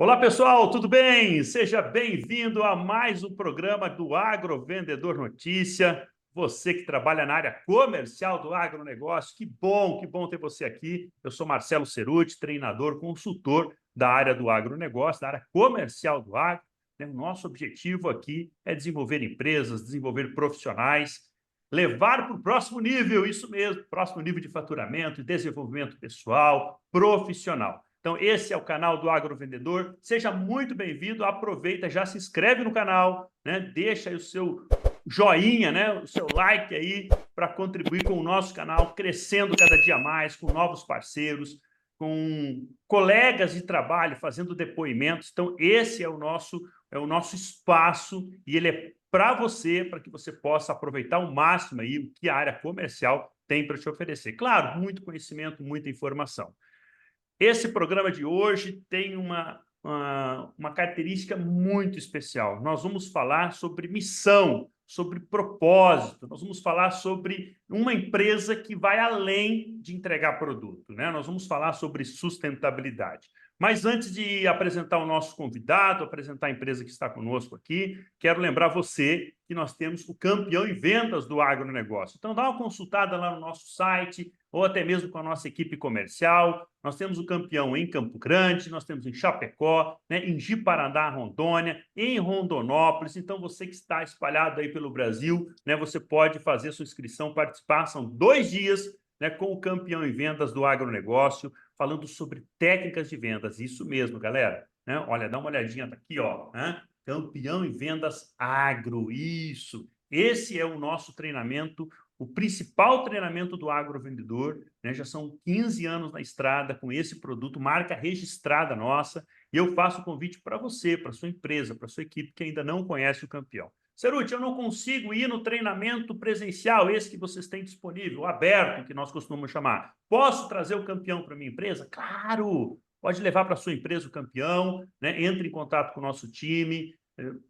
Olá, pessoal, tudo bem? Seja bem-vindo a mais um programa do Agrovendedor Notícia. Você que trabalha na área comercial do agronegócio, que bom ter você aqui. Eu sou Marcelo Cerutti, treinador, consultor da área do agronegócio, da área comercial do agro. O nosso objetivo aqui é desenvolver empresas, desenvolver profissionais, levar para o próximo nível, isso mesmo, próximo nível de faturamento e desenvolvimento pessoal, profissional. Então, esse é o canal do Agrovendedor. Seja muito bem-vindo. Aproveita, já se inscreve no canal, né? Deixa aí o seu joinha, né? O seu like aí para contribuir com o nosso canal, crescendo cada dia mais, com novos parceiros, com colegas de trabalho fazendo depoimentos. Então, esse é o nosso espaço e ele é para você, para que você possa aproveitar ao máximo aí o que a área comercial tem para te oferecer. Claro, muito conhecimento, muita informação. Esse programa de hoje tem uma característica muito especial. Nós vamos falar sobre missão, sobre propósito, nós vamos falar sobre uma empresa que vai além de entregar produto, né? Nós vamos falar sobre sustentabilidade. Mas antes de apresentar o nosso convidado, apresentar a empresa que está conosco aqui, quero lembrar você que nós temos o campeão em vendas do agronegócio. Então, dá uma consultada lá no nosso site, ou até mesmo com a nossa equipe comercial. Nós temos o campeão em Campo Grande, nós temos em Chapecó, né, em Ji-Paraná, Rondônia, em Rondonópolis. Então, você que está espalhado aí pelo Brasil, né, você pode fazer sua inscrição, participar. São 2 dias, né, com o campeão em vendas do agronegócio, falando sobre técnicas de vendas. Isso mesmo, galera. Né? Olha, dá uma olhadinha aqui, ó. Né? Campeão em vendas agro, isso. Esse é o nosso treinamento, o principal treinamento do agrovendedor, né? Já são 15 anos na estrada com esse produto, marca registrada nossa, e eu faço o convite para você, para sua empresa, para sua equipe que ainda não conhece o campeão. Cerutti, eu não consigo ir no treinamento presencial, esse que vocês têm disponível, aberto, que nós costumamos chamar. Posso trazer o campeão para minha empresa? Claro! Pode levar para a sua empresa o campeão, né? Entre em contato com o nosso time.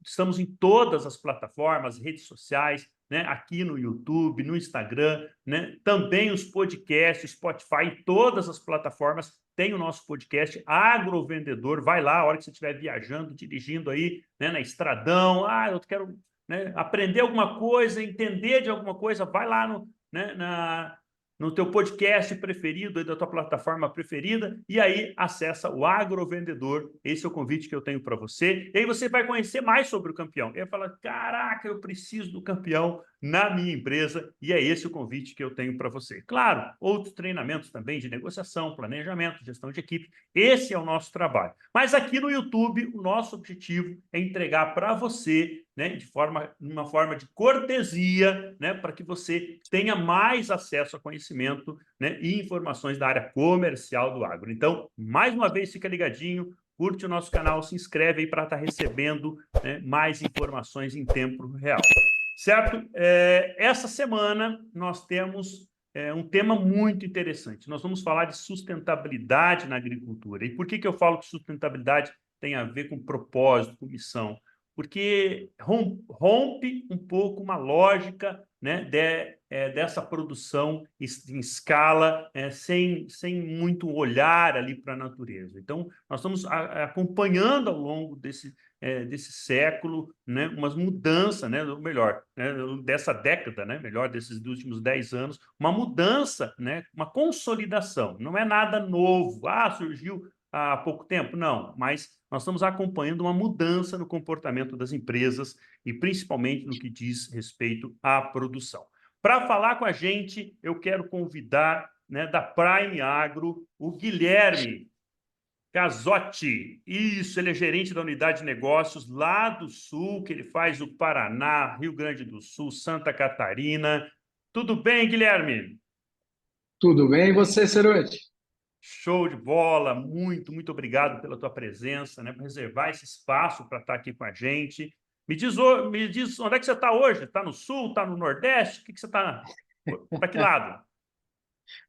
Estamos em todas as plataformas, redes sociais, né? Aqui no YouTube, no Instagram, né? Também os podcasts, Spotify, todas as plataformas tem o nosso podcast Agrovendedor. Vai lá, a hora que você estiver viajando, dirigindo aí, né? Na estradão. Eu quero, né, aprender alguma coisa, entender de alguma coisa, vai lá no teu podcast preferido, da tua plataforma preferida, e aí acessa o Agrovendedor. Esse é o convite que eu tenho para você. E aí você vai conhecer mais sobre o campeão. E aí fala, caraca, eu preciso do campeão na minha empresa, e é esse o convite que eu tenho para você. Claro, outros treinamentos também de negociação, planejamento, gestão de equipe. Esse é o nosso trabalho. Mas aqui no YouTube, o nosso objetivo é entregar para você, né, uma forma de cortesia, né, para que você tenha mais acesso a conhecimento, né, e informações da área comercial do agro. Então, mais uma vez, fica ligadinho, curte o nosso canal, se inscreve aí para estar recebendo, né, mais informações em tempo real. Certo? Essa semana nós temos um tema muito interessante. Nós vamos falar de sustentabilidade na agricultura. E por que eu falo que sustentabilidade tem a ver com propósito, com missão? Porque rompe um pouco uma lógica, né, dessa produção em escala, sem muito olhar ali para a natureza. Então, nós estamos acompanhando ao longo desse século, né, umas mudanças, né, ou melhor, né, dessa década, né, melhor, desses últimos 10 anos, uma mudança, né, uma consolidação. Não é nada novo. Surgiu há pouco tempo? Não, mas nós estamos acompanhando uma mudança no comportamento das empresas e principalmente no que diz respeito à produção. Para falar com a gente, eu quero convidar, né, da Prime Agro, o Guilherme Casotti. Isso, ele é gerente da unidade de negócios lá do Sul, que ele faz o Paraná, Rio Grande do Sul, Santa Catarina. Tudo bem, Guilherme? Tudo bem, e você, Cerutti? Show de bola, muito obrigado pela tua presença, né, por reservar esse espaço para estar aqui com a gente. Me diz onde é que você está hoje? Está no Sul, está no Nordeste? O que você está? Para que lado?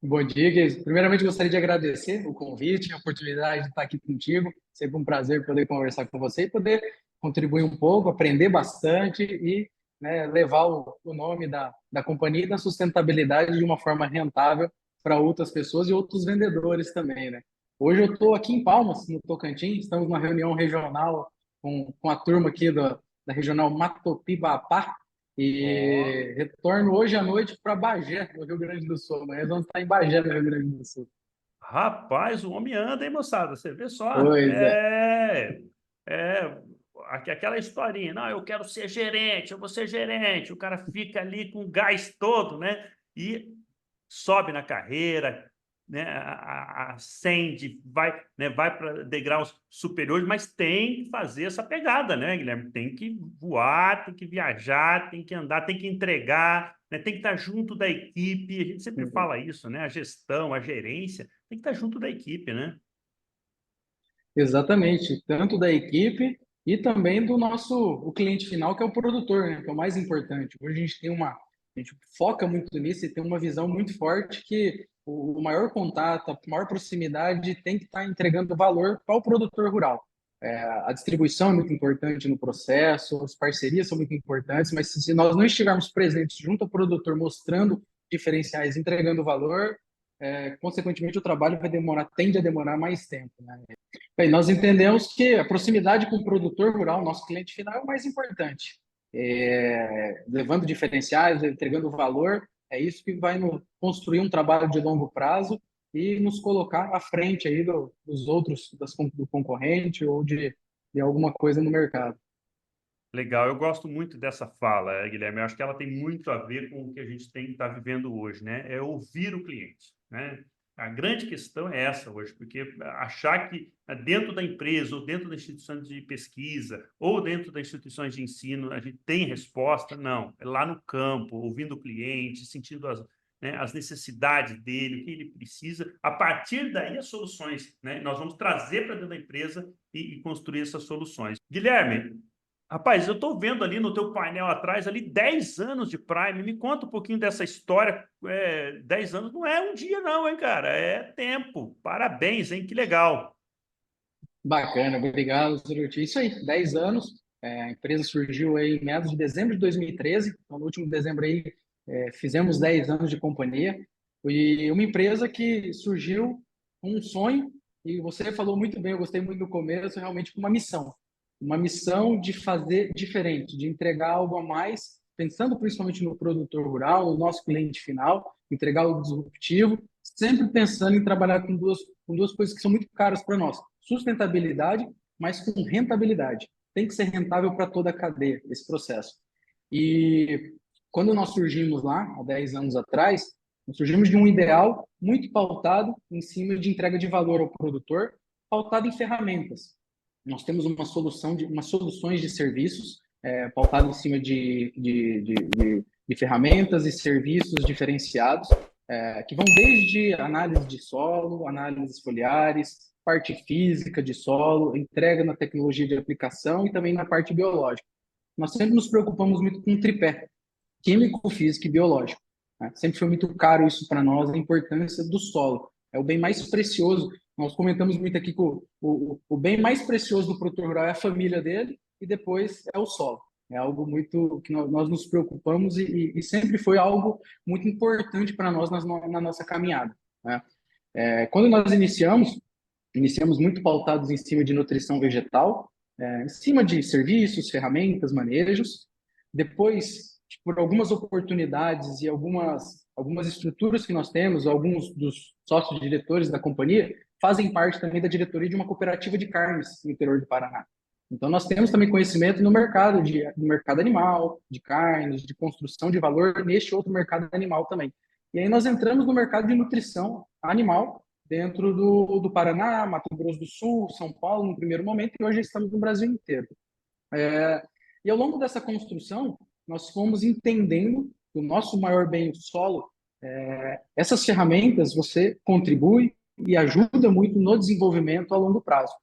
Bom dia, Gui. Primeiramente, gostaria de agradecer o convite, a oportunidade de estar aqui contigo. Sempre um prazer poder conversar com você e poder contribuir um pouco, aprender bastante e, né, levar o nome da companhia e da sustentabilidade de uma forma rentável para outras pessoas e outros vendedores também, né? Hoje eu estou aqui em Palmas, no Tocantins, estamos numa reunião regional com a turma aqui da regional Matopibapá Ó, e retorno hoje à noite para Bagé, no Rio Grande do Sul. Amanhã nós vamos estar em Bagé, no Rio Grande do Sul. rapaz, o homem anda, hein, moçada? Você vê só. Pois é. É, aquela historinha, não, eu quero ser gerente, eu vou ser gerente. O cara fica ali com o gás todo, né? E sobe na carreira, né? Ascende, vai para degraus superiores, mas tem que fazer essa pegada, né, Guilherme? Tem que voar, tem que viajar, tem que andar, tem que entregar, né? Tem que estar junto da equipe. A gente sempre fala isso, né? A gestão, a gerência tem que estar junto da equipe, né? Exatamente, tanto da equipe e também do nosso o cliente final, que é o produtor, né, que é o mais importante. Hoje a gente foca muito nisso e tem uma visão muito forte que o maior contato, a maior proximidade tem que estar entregando valor para o produtor rural. A distribuição é muito importante no processo, as parcerias são muito importantes, mas se nós não estivermos presentes junto ao produtor, mostrando diferenciais, entregando valor, consequentemente o trabalho vai demorar, tende a demorar mais tempo, né? Bem, nós entendemos que a proximidade com o produtor rural, nosso cliente final, é o mais importante. Levando diferenciais, entregando valor, é isso que vai construir um trabalho de longo prazo e nos colocar à frente aí dos outros, do concorrente ou de alguma coisa no mercado. Legal, eu gosto muito dessa fala, Guilherme. Eu acho que ela tem muito a ver com o que a gente tem que estar vivendo hoje, né? É ouvir o cliente, né? A grande questão é essa hoje, porque achar que dentro da empresa, ou dentro das instituições de pesquisa, ou dentro das instituições de ensino, a gente tem resposta, não. É lá no campo, ouvindo o cliente, sentindo as necessidades dele, o que ele precisa. A partir daí, as soluções, né? Nós vamos trazer para dentro da empresa e construir essas soluções. Guilherme, rapaz, eu estou vendo ali no teu painel atrás, ali 10 anos de Prime. Me conta um pouquinho dessa história. 10 anos não é um dia, não, hein, cara? É tempo. Parabéns, hein? Que legal. Bacana, obrigado, Zuruti. Isso aí, 10 anos. A empresa surgiu aí em meados de dezembro de 2013. Então, no último dezembro aí, fizemos 10 anos de companhia. E uma empresa que surgiu com um sonho, e você falou muito bem, eu gostei muito do começo, realmente com uma missão. Uma missão de fazer diferente, de entregar algo a mais, pensando principalmente no produtor rural, no nosso cliente final, entregar algo disruptivo, sempre pensando em trabalhar com duas coisas que são muito caras para nós: sustentabilidade, mas com rentabilidade. Tem que ser rentável para toda a cadeia, esse processo. E quando nós surgimos lá, há 10 anos atrás, nós surgimos de um ideal muito pautado em cima de entrega de valor ao produtor, pautado em ferramentas. Nós temos umas soluções de serviços pautado em cima de ferramentas e serviços diferenciados, que vão desde análise de solo, análises foliares, parte física de solo, entrega na tecnologia de aplicação e também na parte biológica. Nós sempre nos preocupamos muito com o tripé, químico, físico e biológico, né? Sempre foi muito caro isso para nós, a importância do solo. É o bem mais precioso. Nós comentamos muito aqui que o bem mais precioso do produtor rural é a família dele e depois é o solo. É algo muito que nós nos preocupamos e sempre foi algo muito importante para nós na nossa caminhada, né? Quando nós iniciamos muito pautados em cima de nutrição vegetal, em cima de serviços, ferramentas, manejos. Depois, por algumas oportunidades e algumas estruturas que nós temos, alguns dos sócios diretores da companhia fazem parte também da diretoria de uma cooperativa de carnes no interior do Paraná. Então, nós temos também conhecimento no mercado animal, de carnes, de construção de valor neste outro mercado animal também. E aí nós entramos no mercado de nutrição animal dentro do Paraná, Mato Grosso do Sul, São Paulo, no primeiro momento, e hoje estamos no Brasil inteiro. E ao longo dessa construção, nós fomos entendendo que o nosso maior bem, o solo, essas ferramentas você contribui e ajuda muito no desenvolvimento a longo prazo.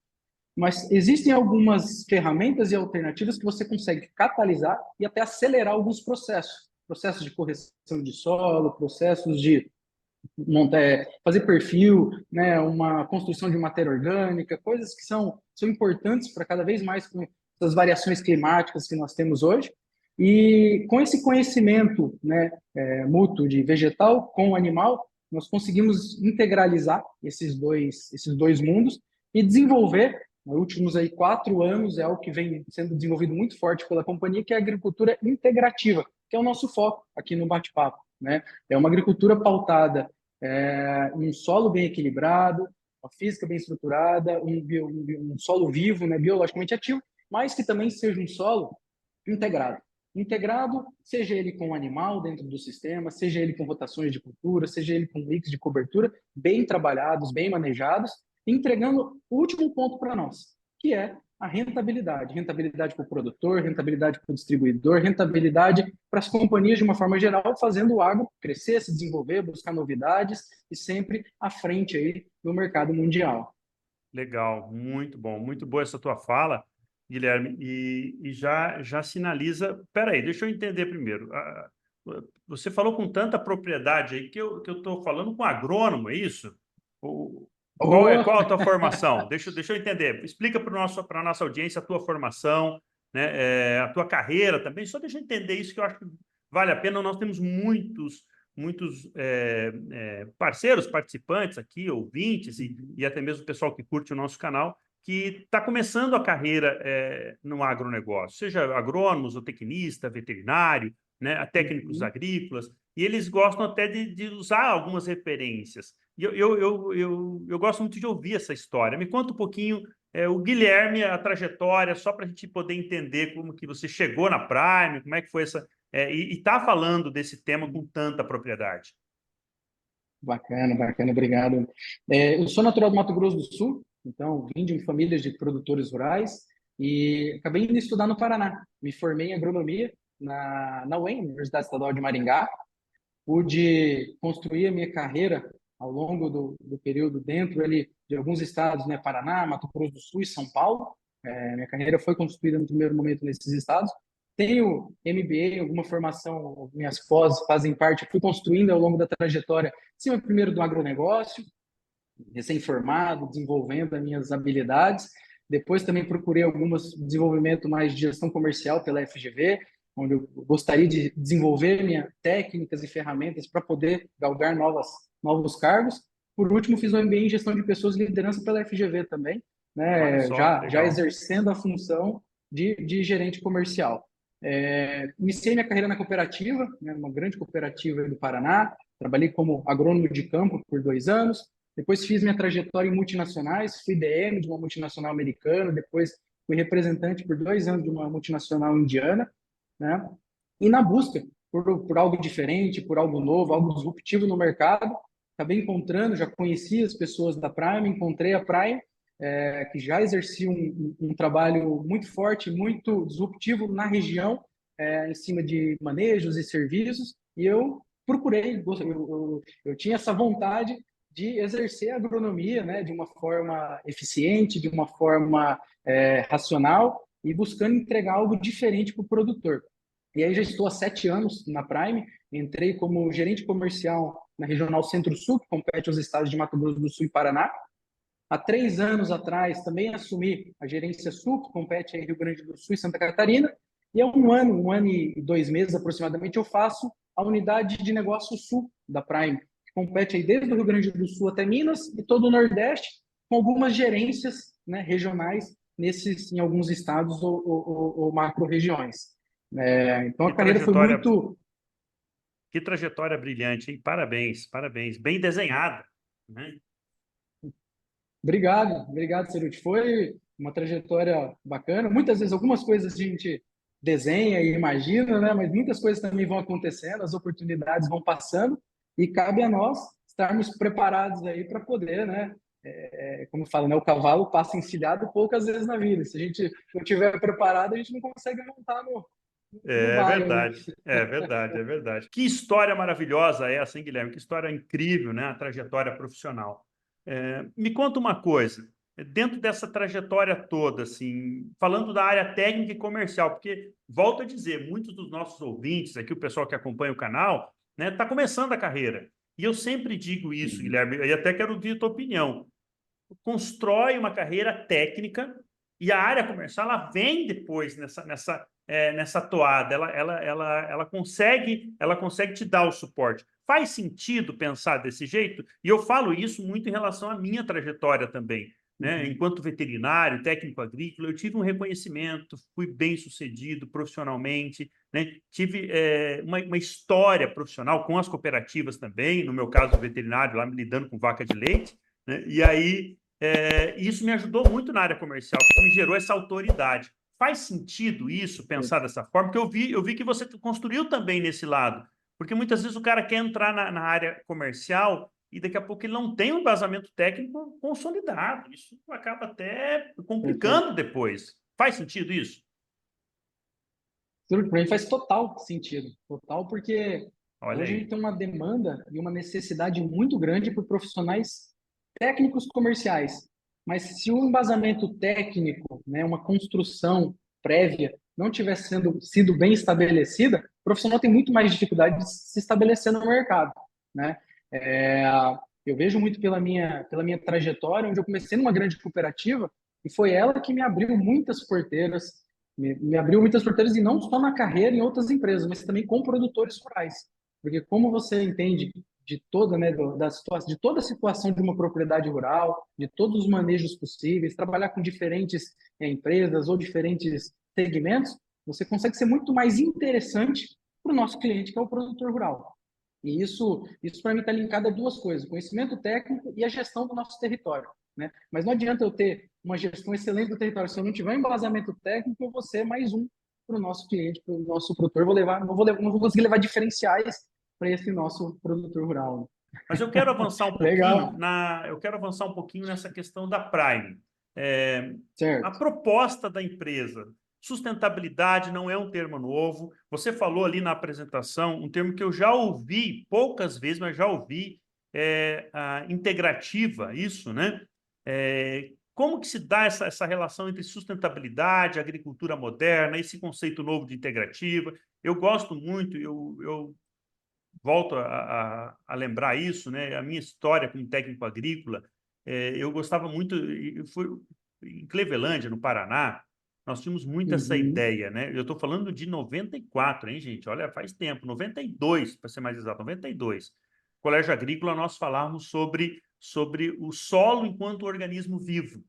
Mas existem algumas ferramentas e alternativas que você consegue catalisar e até acelerar alguns processos. Processos de correção de solo, processos de fazer perfil, né, uma construção de matéria orgânica, coisas que são importantes para cada vez mais com essas variações climáticas que nós temos hoje. E com esse conhecimento, né, mútuo de vegetal com animal, nós conseguimos integralizar esses dois mundos e desenvolver, nos últimos aí 4 anos, é algo que vem sendo desenvolvido muito forte pela companhia, que é a agricultura integrativa, que é o nosso foco aqui no bate-papo, né? É uma agricultura pautada em um solo bem equilibrado, uma física bem estruturada, um solo vivo, né, biologicamente ativo, mas que também seja um solo integrado. Integrado, seja ele com animal dentro do sistema, seja ele com rotações de cultura, seja ele com mix de cobertura, bem trabalhados, bem manejados, entregando o último ponto para nós, que é a rentabilidade. Rentabilidade para o produtor, rentabilidade para o distribuidor, rentabilidade para as companhias de uma forma geral, fazendo o agro crescer, se desenvolver, buscar novidades e sempre à frente aí no mercado mundial. Legal, muito boa essa tua fala, Guilherme, e já sinaliza. Peraí, deixa eu entender primeiro. Você falou com tanta propriedade aí que eu estou falando com agrônomo, é isso? Oh, Qual a tua formação? Deixa eu entender. Explica para a nossa audiência a tua formação, né, a tua carreira também. Só deixa eu entender isso que eu acho que vale a pena. Nós temos muitos parceiros, participantes aqui, ouvintes e até mesmo o pessoal que curte o nosso canal, que está começando a carreira no agronegócio, seja agrônomos, ou tecnista, veterinário, né, a técnicos agrícolas, e eles gostam até de usar algumas referências. E eu gosto muito de ouvir essa história. Me conta um pouquinho, o Guilherme, a trajetória, só para a gente poder entender como que você chegou na Prime, como é que foi essa... e está falando desse tema com tanta propriedade. bacana, bacana, obrigado. Eu sou natural do Mato Grosso do Sul, então vim de famílias de produtores rurais e acabei indo estudar no Paraná. Me formei em agronomia na UEM, Universidade Estadual de Maringá. Pude construir a minha carreira ao longo do período dentro ali de alguns estados, né, Paraná, Mato Grosso do Sul e São Paulo. Minha carreira foi construída no primeiro momento nesses estados. Tenho MBA, alguma formação, minhas pós fazem parte, fui construindo ao longo da trajetória, sim, primeiro do agronegócio, recém-formado, desenvolvendo as minhas habilidades. Depois também procurei alguns desenvolvimento mais de gestão comercial pela FGV, onde eu gostaria de desenvolver minhas técnicas e ferramentas para poder galgar novos cargos. Por último, fiz um MBA em gestão de pessoas e liderança pela FGV também, Olha né? só, Já legal. exercendo a função de gerente comercial. Iniciei minha carreira na cooperativa, né, uma grande cooperativa do Paraná. Trabalhei como agrônomo de campo por 2 anos. Depois fiz minha trajetória em multinacionais, fui DM de uma multinacional americana, depois fui representante por 2 anos de uma multinacional indiana, né? E na busca por algo diferente, por algo novo, algo disruptivo no mercado, acabei encontrando, já conheci as pessoas da Prime, encontrei a Prime, que já exercia um trabalho muito forte, muito disruptivo na região, em cima de manejos e serviços, e eu procurei, eu tinha essa vontade de exercer a agronomia, né, de uma forma eficiente, de uma forma racional e buscando entregar algo diferente para o produtor. E aí já estou há 7 anos na Prime, entrei como gerente comercial na Regional Centro-Sul, que compete aos estados de Mato Grosso do Sul e Paraná. Há 3 anos atrás também assumi a gerência Sul, que compete em Rio Grande do Sul e Santa Catarina. E há um ano e 2 meses aproximadamente, eu faço a unidade de negócio Sul da Prime, que compete aí desde o Rio Grande do Sul até Minas e todo o Nordeste, com algumas gerências, né, regionais em alguns estados ou macro-regiões. Então Que a carreira foi trajetória, muito... que trajetória brilhante, hein? Parabéns, parabéns. Bem desenhada, né? Obrigado, Ceruti. Foi uma trajetória bacana. Muitas vezes, algumas coisas a gente desenha e imagina, né? Mas muitas coisas também vão acontecendo, as oportunidades vão passando e cabe a nós estarmos preparados aí para poder, né? Como fala, né? O cavalo passa encilhado poucas vezes na vida. Se a gente não estiver preparado, a gente não consegue montar no É baile, né? verdade, é verdade, é verdade. Que história maravilhosa essa, hein, Guilherme? Que história incrível, né? A trajetória profissional. Me conta uma coisa, dentro dessa trajetória toda, assim, falando da área técnica e comercial, porque, volto a dizer, muitos dos nossos ouvintes aqui, o pessoal que acompanha o canal, né, está começando a carreira. E eu sempre digo isso, Guilherme, e até quero ouvir a tua opinião. Constrói uma carreira técnica, E a área comercial, ela vem depois nessa toada, ela consegue te dar o suporte. Faz sentido pensar desse jeito? E eu falo isso muito em relação à minha trajetória também, né? Enquanto veterinário, técnico agrícola, eu tive um reconhecimento, fui bem sucedido profissionalmente, né? Tive uma história profissional com as cooperativas também, no meu caso, veterinário, lá lidando com vaca de leite, né? E aí isso me ajudou muito na área comercial, porque me gerou essa autoridade. Faz sentido isso, pensar dessa forma? Porque eu vi que você construiu também nesse lado. Porque muitas vezes o cara quer entrar na área comercial e daqui a pouco ele não tem um embasamento técnico consolidado. Isso acaba até Perfeito. complicando depois. Faz sentido isso? Para mim faz total sentido, total, porque Olha hoje a aí. gente tem uma demanda e uma necessidade muito grande por profissionais técnicos comerciais. Mas se o embasamento técnico, né, uma construção prévia, não tiver sido bem estabelecida, o profissional tem muito mais dificuldade de se estabelecer no mercado, né? É, eu vejo muito pela minha trajetória, onde eu comecei numa grande cooperativa e foi ela que me abriu muitas porteiras, me abriu muitas porteiras, e não só na carreira em outras empresas, mas também com produtores rurais. Porque como você entende de toda, né, de toda a situação de uma propriedade rural, de todos os manejos possíveis, trabalhar com diferentes empresas ou diferentes segmentos, você consegue ser muito mais interessante para o nosso cliente, que é o produtor rural. E isso para mim está linkado a duas coisas: conhecimento técnico e a gestão do nosso território, né? Mas não adianta eu ter uma gestão excelente do território se eu não tiver um embasamento técnico. Eu vou ser mais um para o nosso cliente, para o nosso produtor. Não vou conseguir levar diferenciais para esse nosso produtor rural. Mas eu quero avançar um pouquinho Legal, nessa questão da Prime. É, a certo. proposta da empresa, sustentabilidade não é um termo novo. Você falou ali na apresentação um termo que eu já ouvi poucas vezes, mas já ouvi, a integrativa, isso, né? Como que se dá essa relação entre sustentabilidade, agricultura moderna, esse conceito novo de integrativa? Eu gosto muito, eu volto a lembrar isso, né? A minha história como técnico agrícola, eu gostava muito, eu fui em Clevelândia, no Paraná, nós tínhamos muito essa Uhum, ideia, né? Eu estou falando de 94, hein, gente? Olha, faz tempo, 92, para ser mais exato, 92. Colégio Agrícola, nós falávamos sobre o solo enquanto organismo vivo,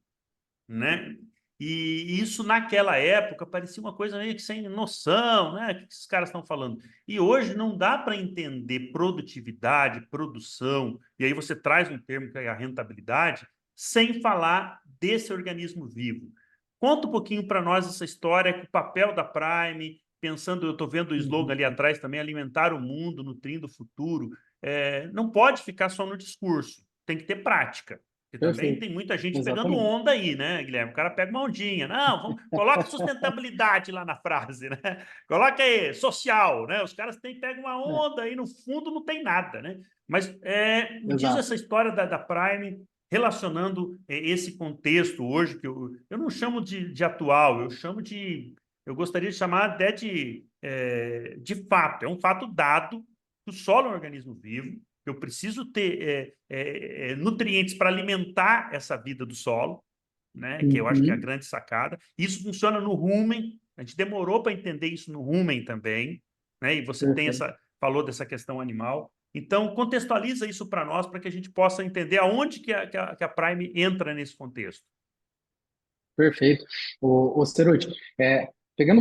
né? E isso naquela época parecia uma coisa meio que sem noção, né? O que esses caras estão falando? E hoje não dá para entender produtividade, produção, e aí você traz um termo que é a rentabilidade, sem falar desse organismo vivo. Conta um pouquinho para nós essa história, o papel da Prime, pensando, eu estou vendo o slogan ali uhum. atrás também, alimentar o mundo, nutrindo o futuro. Não pode ficar só no discurso, tem que ter prática. Porque também Perfeito. tem muita gente pegando Exatamente. onda aí, né, Guilherme? O cara pega uma ondinha. Não, coloca sustentabilidade lá na frase, né? Coloca aí, social, né? Os caras pegam uma É, onda aí, no fundo não tem nada, né? Mas me diz exato. essa história da Prime relacionando esse contexto hoje, que eu não chamo de atual, eu gostaria de chamar até de fato. É um fato dado que o solo é um organismo vivo, eu preciso ter nutrientes para alimentar essa vida do solo, né? Que eu acho que é a Uhum, grande sacada. Isso funciona no rumen. A gente demorou para entender isso no rumen também, né? E você perfeito. falou dessa questão animal. Então, contextualiza isso para nós, para que a gente possa entender aonde que a Prime entra nesse contexto. Perfeito. O Ceruti,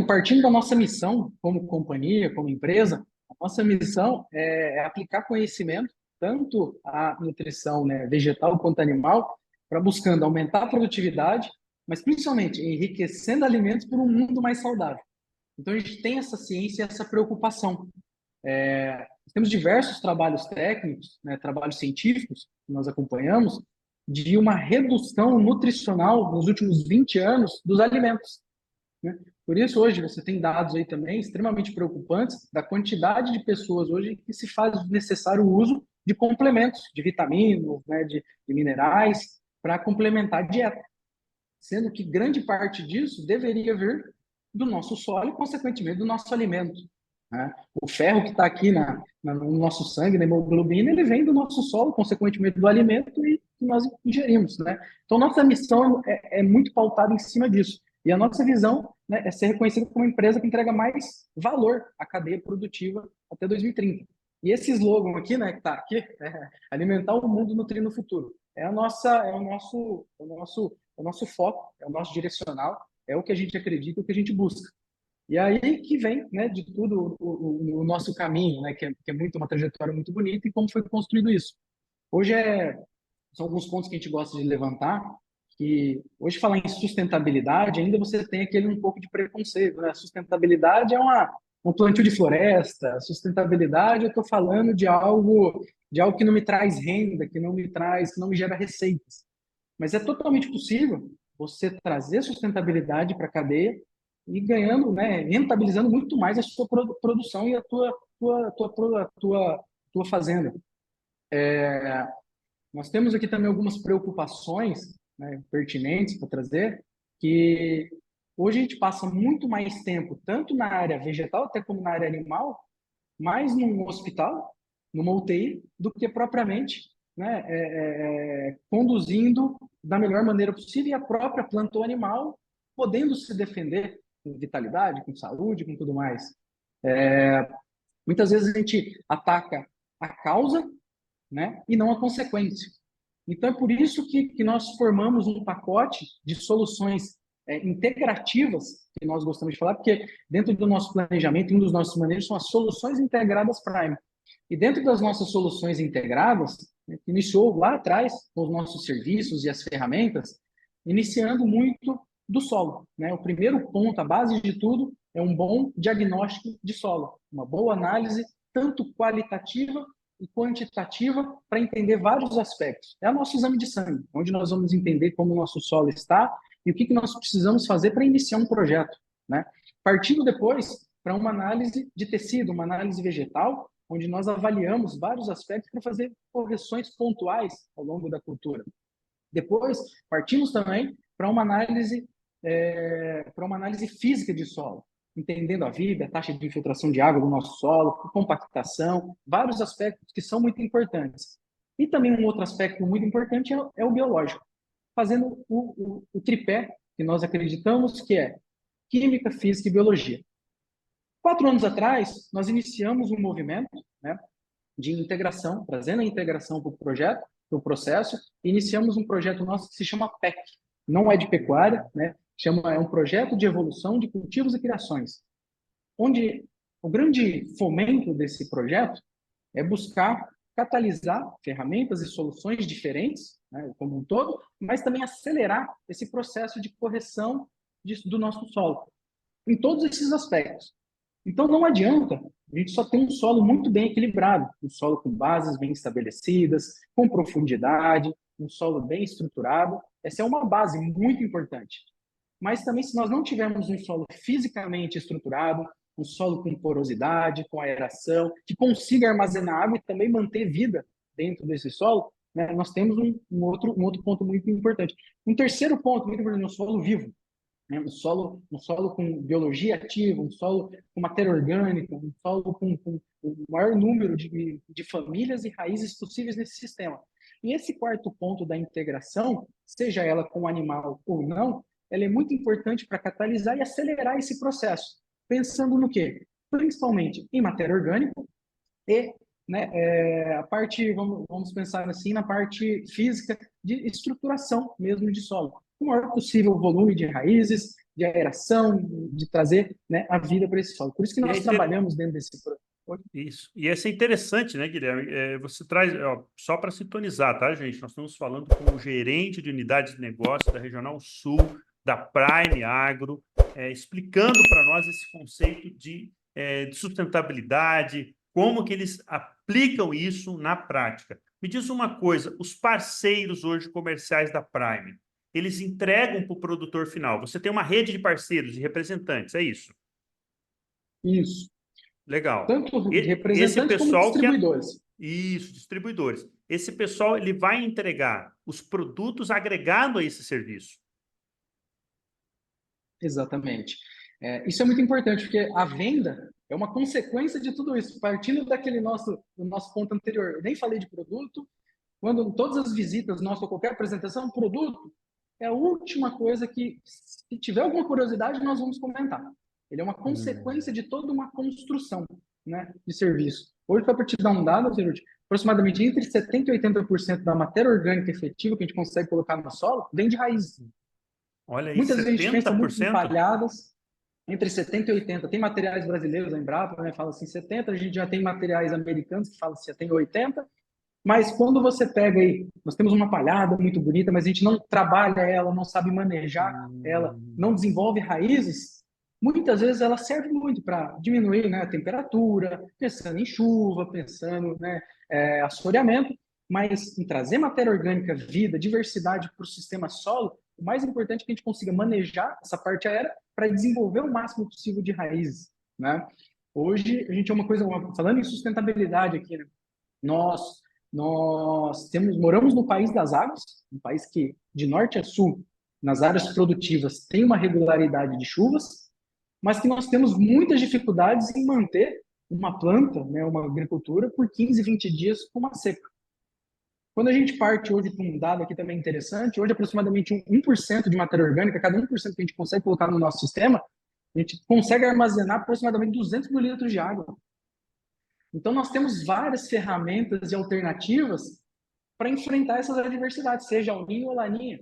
partindo da nossa missão como companhia, como empresa, a nossa missão é aplicar conhecimento, tanto a nutrição, né, vegetal quanto animal, para buscando aumentar a produtividade, mas principalmente enriquecendo alimentos por um mundo mais saudável. Então a gente tem essa ciência e essa preocupação. Temos diversos trabalhos técnicos, né, trabalhos científicos que nós acompanhamos, de uma redução nutricional nos últimos 20 anos dos alimentos, né? Por isso, hoje, você tem dados aí também extremamente preocupantes da quantidade de pessoas hoje que se faz necessário o uso de complementos, de vitaminas, né, de minerais, para complementar a dieta, sendo que grande parte disso deveria vir do nosso solo e, consequentemente, do nosso alimento, né? O ferro que está aqui no nosso sangue, na hemoglobina, ele vem do nosso solo, consequentemente do alimento e que nós ingerimos, né? Então, nossa missão é muito pautada em cima disso. E a nossa visão, né, é ser reconhecida como a empresa que entrega mais valor à cadeia produtiva até 2030. E esse slogan aqui, né, que está aqui, alimentar o mundo nutrindo o futuro. É o nosso foco, é o nosso direcional, é o que a gente acredita, o que a gente busca. E aí que vem, né, de tudo o nosso caminho, né, que é muito uma trajetória muito bonita e como foi construído isso. Hoje são alguns pontos que a gente gosta de levantar, que hoje falar em sustentabilidade, ainda você tem aquele um pouco de preconceito, né? Sustentabilidade é um plantio de floresta, sustentabilidade eu estou falando de algo que não me traz renda, que não me gera receitas. Mas é totalmente possível você trazer sustentabilidade para a cadeia e ganhando, né, rentabilizando muito mais a sua produção e a tua fazenda. Nós temos aqui também algumas preocupações, né, pertinentes para trazer, que hoje a gente passa muito mais tempo, tanto na área vegetal até como na área animal, mais num hospital, numa UTI, do que propriamente, né, conduzindo da melhor maneira possível e a própria planta ou animal podendo se defender com vitalidade, com saúde, com tudo mais. Muitas vezes a gente ataca a causa, né, e não a consequência. Então, é por isso que nós formamos um pacote de soluções integrativas, que nós gostamos de falar, porque dentro do nosso planejamento, um dos nossos manejos são as soluções integradas Prime. E dentro das nossas soluções integradas, né, que iniciou lá atrás com os nossos serviços e as ferramentas, iniciando muito do solo, né? O primeiro ponto, a base de tudo, é um bom diagnóstico de solo, uma boa análise, tanto qualitativa e quantitativa, para entender vários aspectos. É o nosso exame de sangue, onde nós vamos entender como o nosso solo está e o que nós precisamos fazer para iniciar um projeto, né? Partindo depois para uma análise de tecido, uma análise vegetal, onde nós avaliamos vários aspectos para fazer correções pontuais ao longo da cultura. Depois, partimos também para uma análise física de solo, entendendo a vida, a taxa de infiltração de água do nosso solo, compactação, vários aspectos que são muito importantes. E também um outro aspecto muito importante é o biológico, fazendo o tripé que nós acreditamos que é química, física e biologia. 4 anos atrás, nós iniciamos um movimento, né, de integração, trazendo a integração para o projeto, para o processo, e iniciamos um projeto nosso que se chama PEC. Não é de pecuária, né? É um projeto de evolução de cultivos e criações, onde o grande fomento desse projeto é buscar catalisar ferramentas e soluções diferentes, né, como um todo, mas também acelerar esse processo de correção do nosso solo, em todos esses aspectos. Então, não adianta a gente só ter um solo muito bem equilibrado, um solo com bases bem estabelecidas, com profundidade, um solo bem estruturado. Essa é uma base muito importante. Mas também, se nós não tivermos um solo fisicamente estruturado, um solo com porosidade, com aeração, que consiga armazenar água e também manter vida dentro desse solo, né, nós temos um outro ponto muito importante. Um terceiro ponto muito importante, um solo vivo. Né? Um solo com biologia ativa, um solo com matéria orgânica, um solo com o maior número de famílias e raízes possíveis nesse sistema. E esse quarto ponto da integração, seja ela com o animal ou não, ela é muito importante para catalisar e acelerar esse processo. Pensando no quê? Principalmente em matéria orgânica e, né, a parte, vamos pensar assim, na parte física de estruturação mesmo de solo. O maior possível volume de raízes, de aeração, de trazer, né, a vida para esse solo. Por isso que nós trabalhamos dentro desse projeto. Isso. E esse é interessante, né, Guilherme? Você traz, ó, só para sintonizar, tá, gente? Nós estamos falando com o gerente de unidade de negócio da Regional Sul, da Prime Agro, explicando para nós esse conceito de sustentabilidade, como que eles aplicam isso na prática. Me diz uma coisa, os parceiros hoje comerciais da Prime, eles entregam para o produtor final. Você tem uma rede de parceiros, de representantes, é isso? Isso. Legal. Tanto de Esse representantes como pessoal distribuidores. Isso, distribuidores. Esse pessoal ele vai entregar os produtos agregados a esse serviço. Exatamente. Isso é muito importante, porque a venda é uma consequência de tudo isso. Partindo do nosso ponto anterior, eu nem falei de produto, quando todas as visitas nossas, qualquer apresentação, produto, é a última coisa que, se tiver alguma curiosidade, nós vamos comentar. Ele é uma consequência de toda uma construção, né, de serviço. Hoje, para te dar um dado, Zeruti, aproximadamente entre 70% e 80% da matéria orgânica efetiva que a gente consegue colocar no solo vem de raízes. Olha aí, Muitas vezes a gente pensa muito em 70%? palhadas, entre 70% e 80%. Tem materiais brasileiros, a Embrapa, né, fala assim 70%, a gente já tem materiais americanos que falam assim, já tem 80%. Mas quando você pega aí, nós temos uma palhada muito bonita, mas a gente não trabalha ela, não sabe manejar ela, não desenvolve raízes, muitas vezes ela serve muito para diminuir, né, a temperatura, pensando em chuva, pensando, né, assoreamento, mas em trazer matéria orgânica, vida, diversidade para o sistema solo, o mais importante é que a gente consiga manejar essa parte aérea para desenvolver o máximo possível de raízes, né? Hoje, a gente é uma coisa, falando em sustentabilidade aqui, né? Nós moramos no país das águas, um país que, de norte a sul, nas áreas produtivas, tem uma regularidade de chuvas, mas que nós temos muitas dificuldades em manter uma planta, né, uma agricultura, por 15, 20 dias com uma seca. Quando a gente parte hoje para um dado aqui também interessante, hoje aproximadamente 1% de matéria orgânica, cada 1% que a gente consegue colocar no nosso sistema, a gente consegue armazenar aproximadamente 200 mil litros de água. Então, nós temos várias ferramentas e alternativas para enfrentar essas adversidades, seja o ninho ou laninha.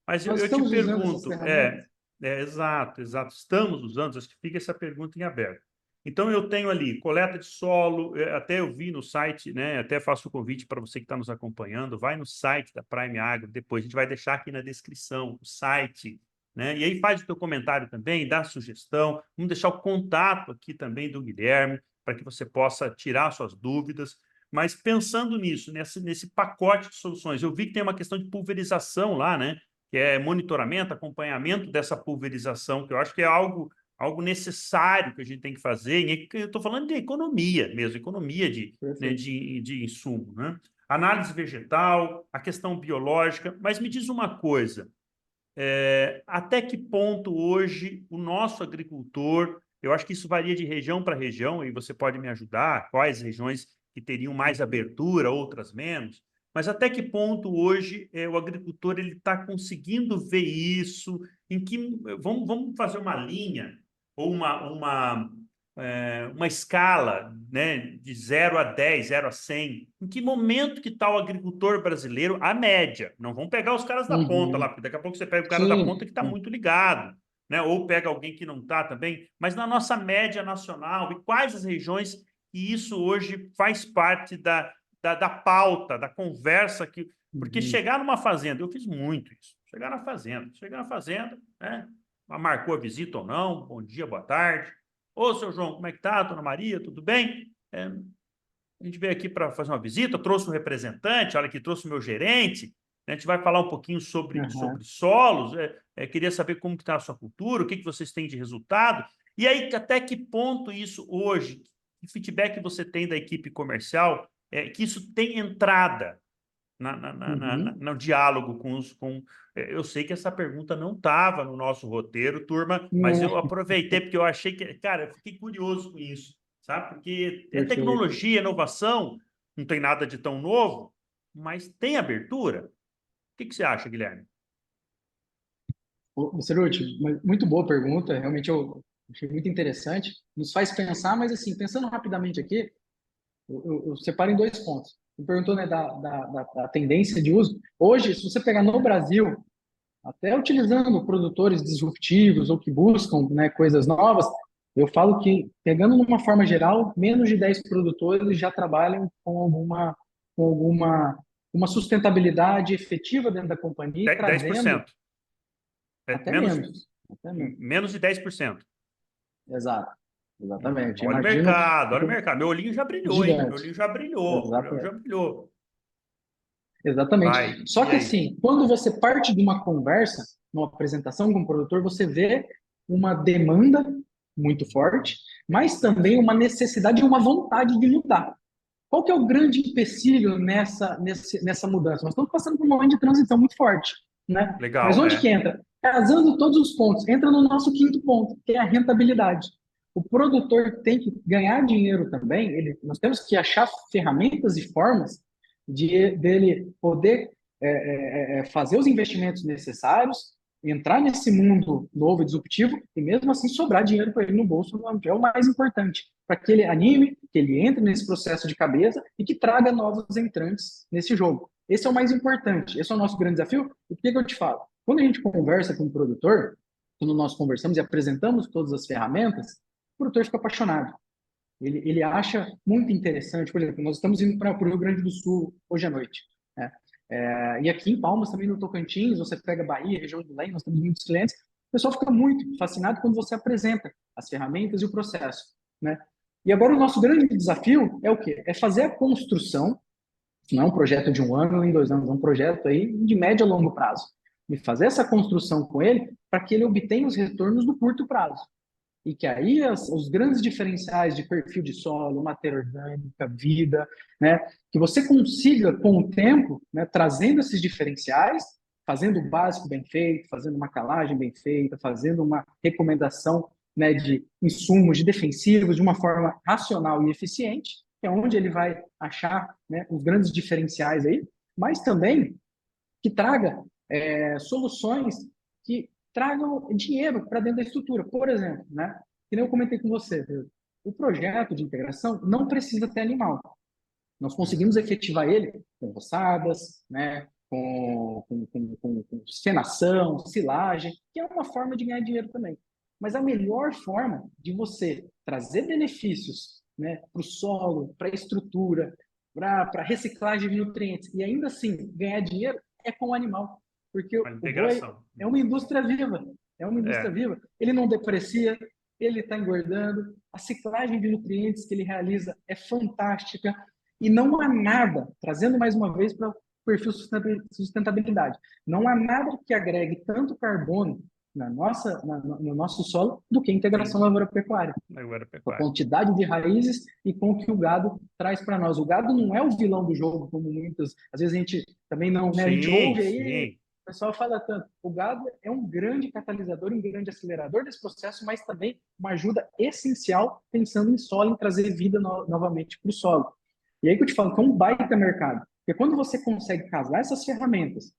Mas Nós eu te estamos usando essas pergunto, ferramentas? exato, exato, estamos usando, acho que fica essa pergunta em aberto. Então, eu tenho ali coleta de solo, até eu vi no site, né, até faço o convite para você que está nos acompanhando, vai no site da Prime Agro, depois a gente vai deixar aqui na descrição o site, né, e aí faz o teu comentário também, dá sugestão, vamos deixar o contato aqui também do Guilherme, para que você possa tirar suas dúvidas. Mas pensando nisso, nesse pacote de soluções, eu vi que tem uma questão de pulverização lá, né? Que é monitoramento, acompanhamento dessa pulverização, que eu acho que é algo necessário que a gente tem que fazer. E eu estou falando de economia mesmo, economia né, Perfeito. de insumo, né? Análise vegetal, a questão biológica. Mas me diz uma coisa, até que ponto hoje o nosso agricultor, eu acho que isso varia de região para região, e você pode me ajudar, quais regiões que teriam mais abertura, outras menos, mas até que ponto hoje o agricultor ele está conseguindo ver isso, em que vamos fazer uma linha ou uma escala, né, de 0 a 10, 0 a 100. Em que momento que está o agricultor brasileiro, a média? Não vamos pegar os caras da ponta lá, Uhum. porque daqui a pouco você pega o cara da Sim, ponta que está muito ligado, né? Ou pega alguém que não está também, mas na nossa média nacional, e quais as regiões que isso hoje faz parte da pauta, da conversa que. Porque uhum. chegar numa fazenda, eu fiz muito isso. Chegar na fazenda, né? Marcou a visita ou não, bom dia, boa tarde. Ô, seu João, como é que tá? Dona Maria, tudo bem? A gente veio aqui para fazer uma visita, trouxe um representante, olha aqui, trouxe o meu gerente, né? A gente vai falar um pouquinho sobre Aham. solos, queria saber como está a sua cultura, o que vocês têm de resultado, e aí até que ponto isso hoje, que feedback você tem da equipe comercial, que isso tem entrada Uhum. no diálogo eu sei que essa pergunta não estava no nosso roteiro, turma, mas eu É, aproveitei porque eu achei que, cara, eu fiquei curioso com isso, sabe? Porque é perfeito. tecnologia, inovação, não tem nada de tão novo, mas tem abertura. O que você acha, Guilherme? Ô, Ceruti, muito boa pergunta, realmente eu achei muito interessante. Nos faz pensar, mas assim, pensando rapidamente aqui, eu separo em dois pontos. Você perguntou, né, da tendência de uso. Hoje, se você pegar no Brasil, até utilizando produtores disruptivos ou que buscam, né, coisas novas, eu falo que, pegando de uma forma geral, menos de 10 produtores já trabalham com alguma uma sustentabilidade efetiva dentro da companhia e Dez por trazendo cento. até Menos, menos. Até menos. menos de 10%. Exato. Exatamente. Olha o Imagino mercado, olha o mercado. Meu olhinho já brilhou, hein? Meu gigante. olhinho já brilhou, já Exatamente. brilhou. Exatamente. Vai, Só e que aí? assim, quando você parte de uma conversa, numa apresentação com o produtor, você vê uma demanda muito forte, mas também uma necessidade e uma vontade de mudar. Qual que é o grande empecilho nessa mudança? Nós estamos passando por um momento de transição muito forte, né? Mas Legal, onde que entra? Casando todos os pontos, entra no nosso quinto ponto, que é a rentabilidade. O produtor tem que ganhar dinheiro também, nós temos que achar ferramentas e formas dele poder fazer os investimentos necessários, entrar nesse mundo novo e disruptivo e mesmo assim sobrar dinheiro para ele no bolso é o mais importante, para que ele anime, que ele entre nesse processo de cabeça e que traga novos entrantes nesse jogo. Esse é o mais importante, esse é o nosso grande desafio. E por que eu te falo? Quando a gente conversa com o produtor, quando nós conversamos e apresentamos todas as ferramentas, o produtor fica apaixonado. Ele acha muito interessante. Por exemplo, nós estamos indo para o Rio Grande do Sul hoje à noite, né? E aqui em Palmas, também no Tocantins, você pega Bahia, região do Belém, nós temos muitos clientes. O pessoal fica muito fascinado quando você apresenta as ferramentas e o processo, né? E agora o nosso grande desafio é o quê? É fazer a construção, não é um projeto de 1 ano nem 2 anos, é um projeto aí de médio a longo prazo. E fazer essa construção com ele para que ele obtenha os retornos no curto prazo. E que aí os grandes diferenciais de perfil de solo, matéria orgânica, vida, né, que você consiga, com o tempo, né, trazendo esses diferenciais, fazendo o básico bem feito, fazendo uma calagem bem feita, fazendo uma recomendação, né, de insumos, de defensivos, de uma forma racional e eficiente, que é onde ele vai achar, né, os grandes diferenciais aí, mas também que traga soluções que tragam dinheiro para dentro da estrutura. Por exemplo, né? Que nem eu comentei com você, Pedro, o projeto de integração não precisa ter animal. Nós conseguimos efetivar ele com roçadas, né? Com cenação, silagem, que é uma forma de ganhar dinheiro também. Mas a melhor forma de você trazer benefícios, né, para o solo, para a estrutura, para reciclagem de nutrientes e ainda assim ganhar dinheiro é com o animal. Porque A o boi integração. é uma indústria viva. É uma indústria viva. Ele não deprecia, ele está engordando. A ciclagem de nutrientes que ele realiza é fantástica. E não há nada, trazendo mais uma vez para o perfil sustentabilidade, não há nada que agregue tanto carbono no nosso solo do que a integração lavoura-pecuária. A quantidade de raízes e com o que o gado traz para nós. O gado não é o vilão do jogo, como muitas. Às vezes a gente também não, né? A gente ouve aí, o pessoal fala tanto. O gado é um grande catalisador, um grande acelerador desse processo, mas também uma ajuda essencial pensando em solo, em trazer vida novamente para o solo. E aí que eu te falo que é um baita mercado. Porque quando você consegue casar essas ferramentas,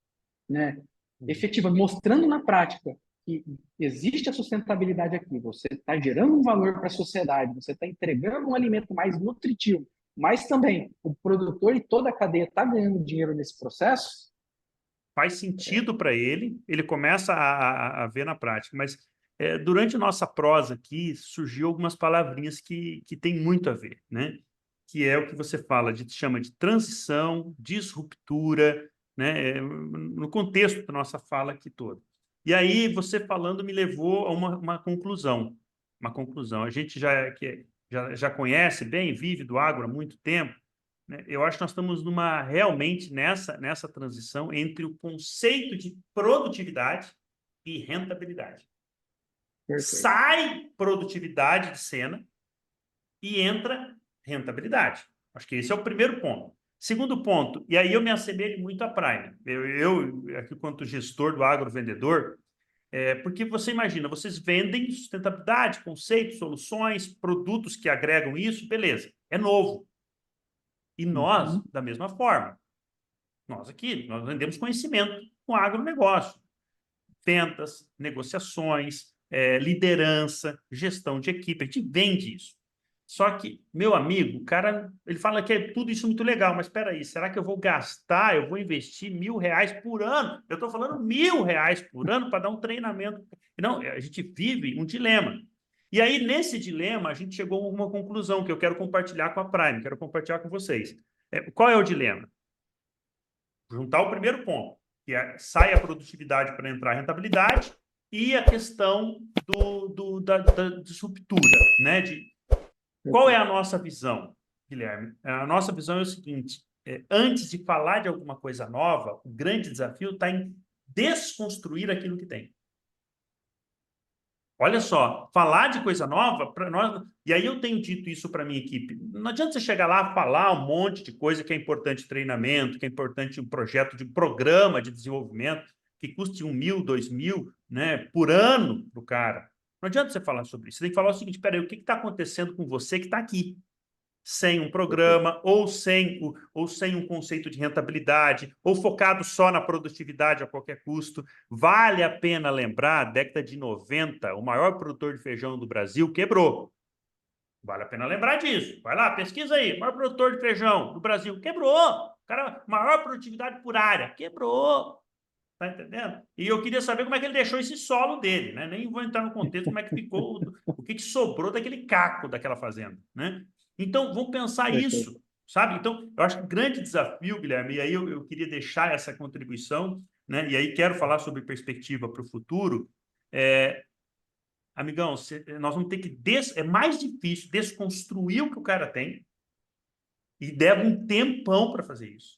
né, efetiva, mostrando na prática que existe a sustentabilidade aqui, você está gerando um valor para a sociedade, você está entregando um alimento mais nutritivo, mas também o produtor e toda a cadeia está ganhando dinheiro nesse processo. Faz sentido para ele, ele começa a ver na prática, mas durante a nossa prosa aqui surgiu algumas palavrinhas que tem muito a ver, né? Que é o que você fala, chama de transição, disruptura, né? No contexto da nossa fala aqui toda. E aí, você falando me levou a uma conclusão. Uma conclusão. A gente já conhece bem, vive do agro há muito tempo, né? Eu acho que nós estamos realmente nessa transição entre o conceito de produtividade e rentabilidade. Perfeito. Sai produtividade de cena e entra rentabilidade. Acho que esse é o primeiro ponto. Segundo ponto, e aí eu me assemelho muito à Prime. Eu aqui, quanto gestor do agrovendedor, porque você imagina, vocês vendem sustentabilidade, conceitos, soluções, produtos que agregam isso, beleza, é novo. E nós, da mesma forma, nós vendemos conhecimento com agronegócio, vendas, negociações, liderança, gestão de equipe, a gente vende isso. Só que, meu amigo, o cara, ele fala que é tudo isso muito legal, mas espera aí, será que eu vou investir R$ 1.000 por ano? Eu estou falando R$ 1.000 por ano para dar um treinamento. Não, a gente vive um dilema. E aí, nesse dilema, a gente chegou a uma conclusão que eu quero compartilhar com a Prime, quero compartilhar com vocês. Qual é o dilema? Juntar o primeiro ponto, que sai a produtividade para entrar a rentabilidade, e a questão da disruptura, né? Qual é a nossa visão, Guilherme? A nossa visão é o seguinte: antes de falar de alguma coisa nova, o grande desafio está em desconstruir aquilo que tem. Olha só, falar de coisa nova para nós. E aí eu tenho dito isso para minha equipe. Não adianta você chegar lá e falar um monte de coisa que é importante treinamento, que é importante um projeto de programa de desenvolvimento que custe 1.000, 2.000, né, por ano para o cara. Não adianta você falar sobre isso. Você tem que falar o seguinte: peraí, o que está acontecendo com você que está aqui? sem um programa, ou sem um conceito de rentabilidade, ou focado só na produtividade a qualquer custo. Vale a pena lembrar, década de 90, o maior produtor de feijão do Brasil quebrou. Vale a pena lembrar disso. Vai lá, pesquisa aí. Maior produtor de feijão do Brasil. Quebrou. Cara, maior produtividade por área. Quebrou. Tá entendendo? E eu queria saber como é que ele deixou esse solo dele, né? Nem vou entrar no contexto como é que ficou, o que sobrou daquele caco daquela fazenda, né? Então, vamos pensar Perfeito. isso, sabe? Então, eu acho que o grande desafio, Guilherme, e aí eu queria deixar essa contribuição, né? E aí quero falar sobre perspectiva para o futuro. Amigão, nós vamos ter que... É mais difícil desconstruir o que o cara tem e leva um tempão para fazer isso,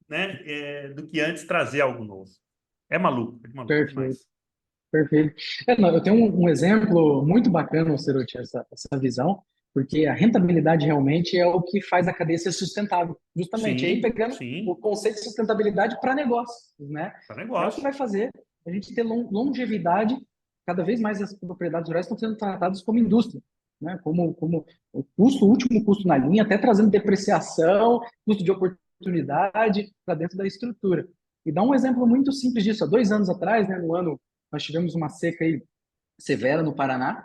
né? Do que antes trazer algo novo. É maluco Perfeito. demais. Perfeito. Não, eu tenho um exemplo muito bacana, Ceruti, essa visão, porque a rentabilidade realmente é o que faz a cadeia ser sustentável. Justamente, aí Sim, pegando o sim, conceito de sustentabilidade para negócios, né? para É o que negócio. vai fazer a gente ter longevidade, cada vez mais as propriedades rurais estão sendo tratadas como indústria, né? Como o custo, o último custo na linha, até trazendo depreciação, custo de oportunidade para dentro da estrutura. E dá um exemplo muito simples disso. Há 2 anos atrás, né, no ano nós tivemos uma seca aí severa no Paraná,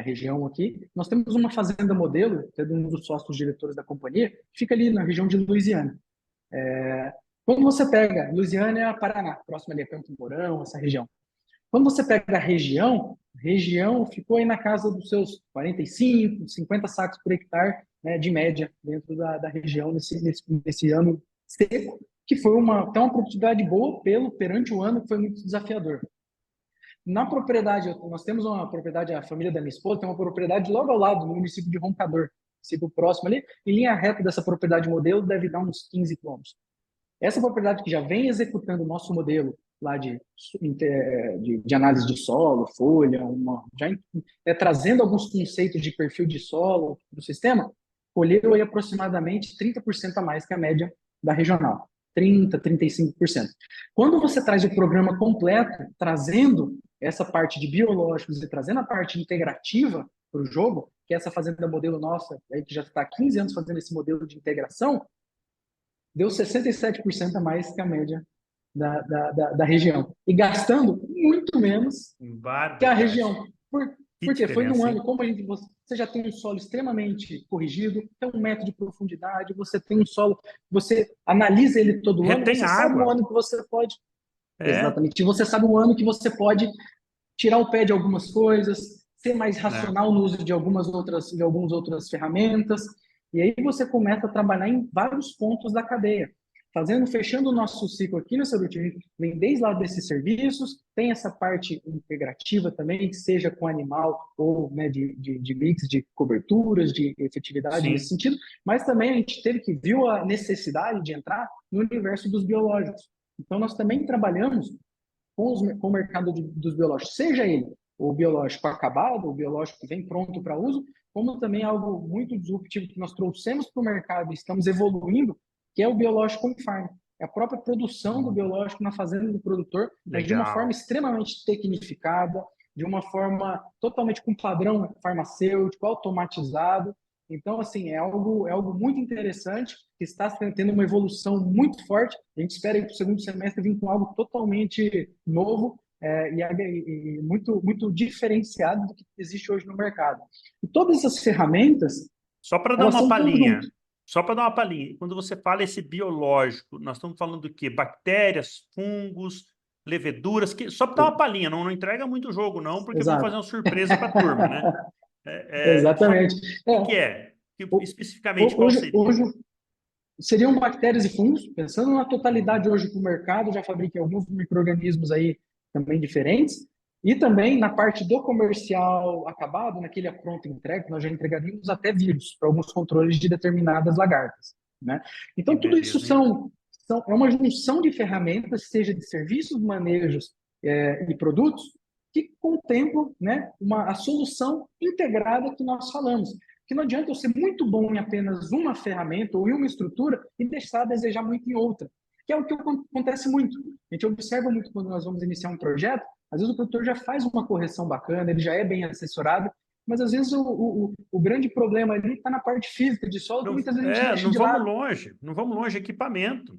região aqui. Nós temos uma fazenda modelo, que é de um dos sócios diretores da companhia, que fica ali na região de Louisiana. Quando você pega Louisiana e Paraná, próximo ali a Campo Mourão, essa região. Quando você pega a região ficou aí na casa dos seus 45, 50 sacos por hectare, né, de média, dentro da região nesse ano seco, que foi até uma produtividade boa perante o ano que foi muito desafiador. Na propriedade, nós temos uma propriedade, a família da minha esposa tem uma propriedade logo ao lado, no município de Roncador, município próximo ali, em linha reta dessa propriedade modelo deve dar uns 15 quilômetros. Essa propriedade que já vem executando o nosso modelo lá de análise de solo, folha, já trazendo alguns conceitos de perfil de solo do sistema, colheu aí aproximadamente 30% a mais que a média da regional. 30%, 35%. Quando você traz o programa completo, trazendo essa parte de biológicos e trazendo a parte integrativa para o jogo, que é essa fazenda modelo nossa, aí que já está há 15 anos fazendo esse modelo de integração, deu 67% a mais que a média da região. E gastando muito menos que a Barbaridade. região. Que Porque foi num diferença, ano, hein? como você já tem um solo extremamente corrigido, tem um metro de profundidade, você tem um solo, você analisa ele todo ano, Retém você sabe um água. ano que você pode. É, Exatamente. E você sabe um ano que você pode tirar o pé de algumas coisas, ser mais né? racional no uso de algumas outras ferramentas. E aí você começa a trabalhar em vários pontos da cadeia. Fechando o nosso ciclo aqui no Ceruti, vem desde lá desses serviços, tem essa parte integrativa também, que seja com animal ou, né, de mix de coberturas, de efetividade nesse Sim. sentido, mas também a gente viu a necessidade de entrar no universo dos biológicos. Então, nós também trabalhamos com o mercado dos biológicos, seja ele o biológico acabado, o biológico que vem pronto para uso, como também algo muito disruptivo que nós trouxemos para o mercado e estamos evoluindo, que é o biológico on-farm. É a própria produção do biológico na fazenda do produtor, mas de uma forma Legal. extremamente tecnificada, de uma forma totalmente com padrão farmacêutico, automatizado. Então, assim, é algo muito interessante, que está tendo uma evolução muito forte. A gente espera que o segundo semestre vir com algo totalmente novo e muito, muito diferenciado do que existe hoje no mercado. E todas essas ferramentas, Só para dar elas uma são palhinha. conjuntos. Só para dar uma palhinha. Quando você fala esse biológico, nós estamos falando do quê? Bactérias, fungos, leveduras, só para dar uma palhinha, não entrega muito jogo, não, porque eu vou fazer Exato. uma surpresa para a turma, né? Exatamente. O que é? Especificamente, qual Hoje, seria? hoje seriam bactérias e fungos, pensando na totalidade hoje para o mercado, já fabriquei alguns micro-organismos aí também diferentes, e também na parte do comercial acabado, naquele pronto entrega, nós já entregaríamos até vírus para alguns controles de determinadas lagartas, né? Que Então, tudo isso beleza, hein? é uma junção de ferramentas, seja de serviços, manejos e produtos, que contemplam, né, a solução integrada que nós falamos. Que não adianta eu ser muito bom em apenas uma ferramenta ou em uma estrutura e deixar a desejar muito em outra, que é o que acontece muito. A gente observa muito quando nós vamos iniciar um projeto, às vezes o produtor já faz uma correção bacana, ele já é bem assessorado, mas às vezes o grande problema ali está na parte física de solo, que Não, muitas vezes a gente deixa não de vamos lado. longe, não vamos longe, equipamento,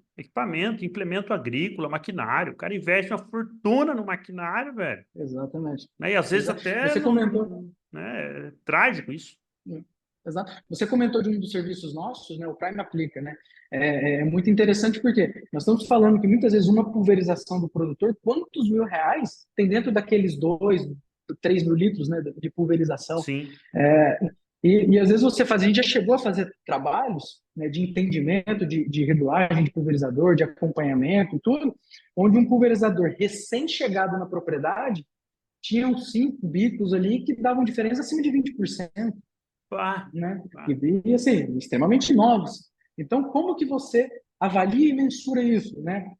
implemento agrícola, maquinário, o cara investe uma fortuna no maquinário, velho, Exatamente. né? E às vezes até Você comentou, né, é trágico isso. exato. Você comentou de um dos serviços nossos, né, o Prime Aplica, né? É muito interessante porque nós estamos falando que muitas vezes uma pulverização do produtor, quantos mil reais tem dentro daqueles 2, 3 mil litros, né, de pulverização? Sim, É, e às vezes a gente já chegou a fazer trabalhos, né, de entendimento, de regulagem de pulverizador, de acompanhamento, tudo, onde um pulverizador recém-chegado na propriedade tinham 5 bicos ali que davam diferença acima de 20%, pá, né? pá. E assim, extremamente novos. Então, como que você avalia e mensura isso, né?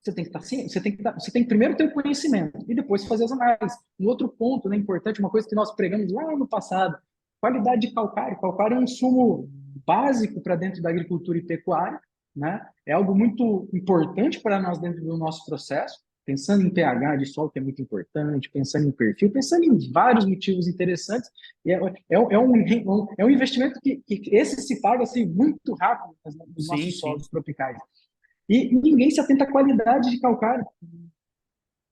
Você tem que estar sim, você tem que primeiro ter o conhecimento e depois fazer as análises. Um outro ponto, né, importante, uma coisa que nós pregamos lá no passado, qualidade de calcário. Calcário é um insumo básico para dentro da agricultura e pecuária, né? É algo muito importante para nós dentro do nosso processo, pensando em pH de solo, que é muito importante, pensando em perfil, pensando em vários motivos interessantes. E é um investimento que esse se paga assim, muito rápido nos Sim, nossos sim. solos tropicais. E ninguém se atenta à qualidade de calcário.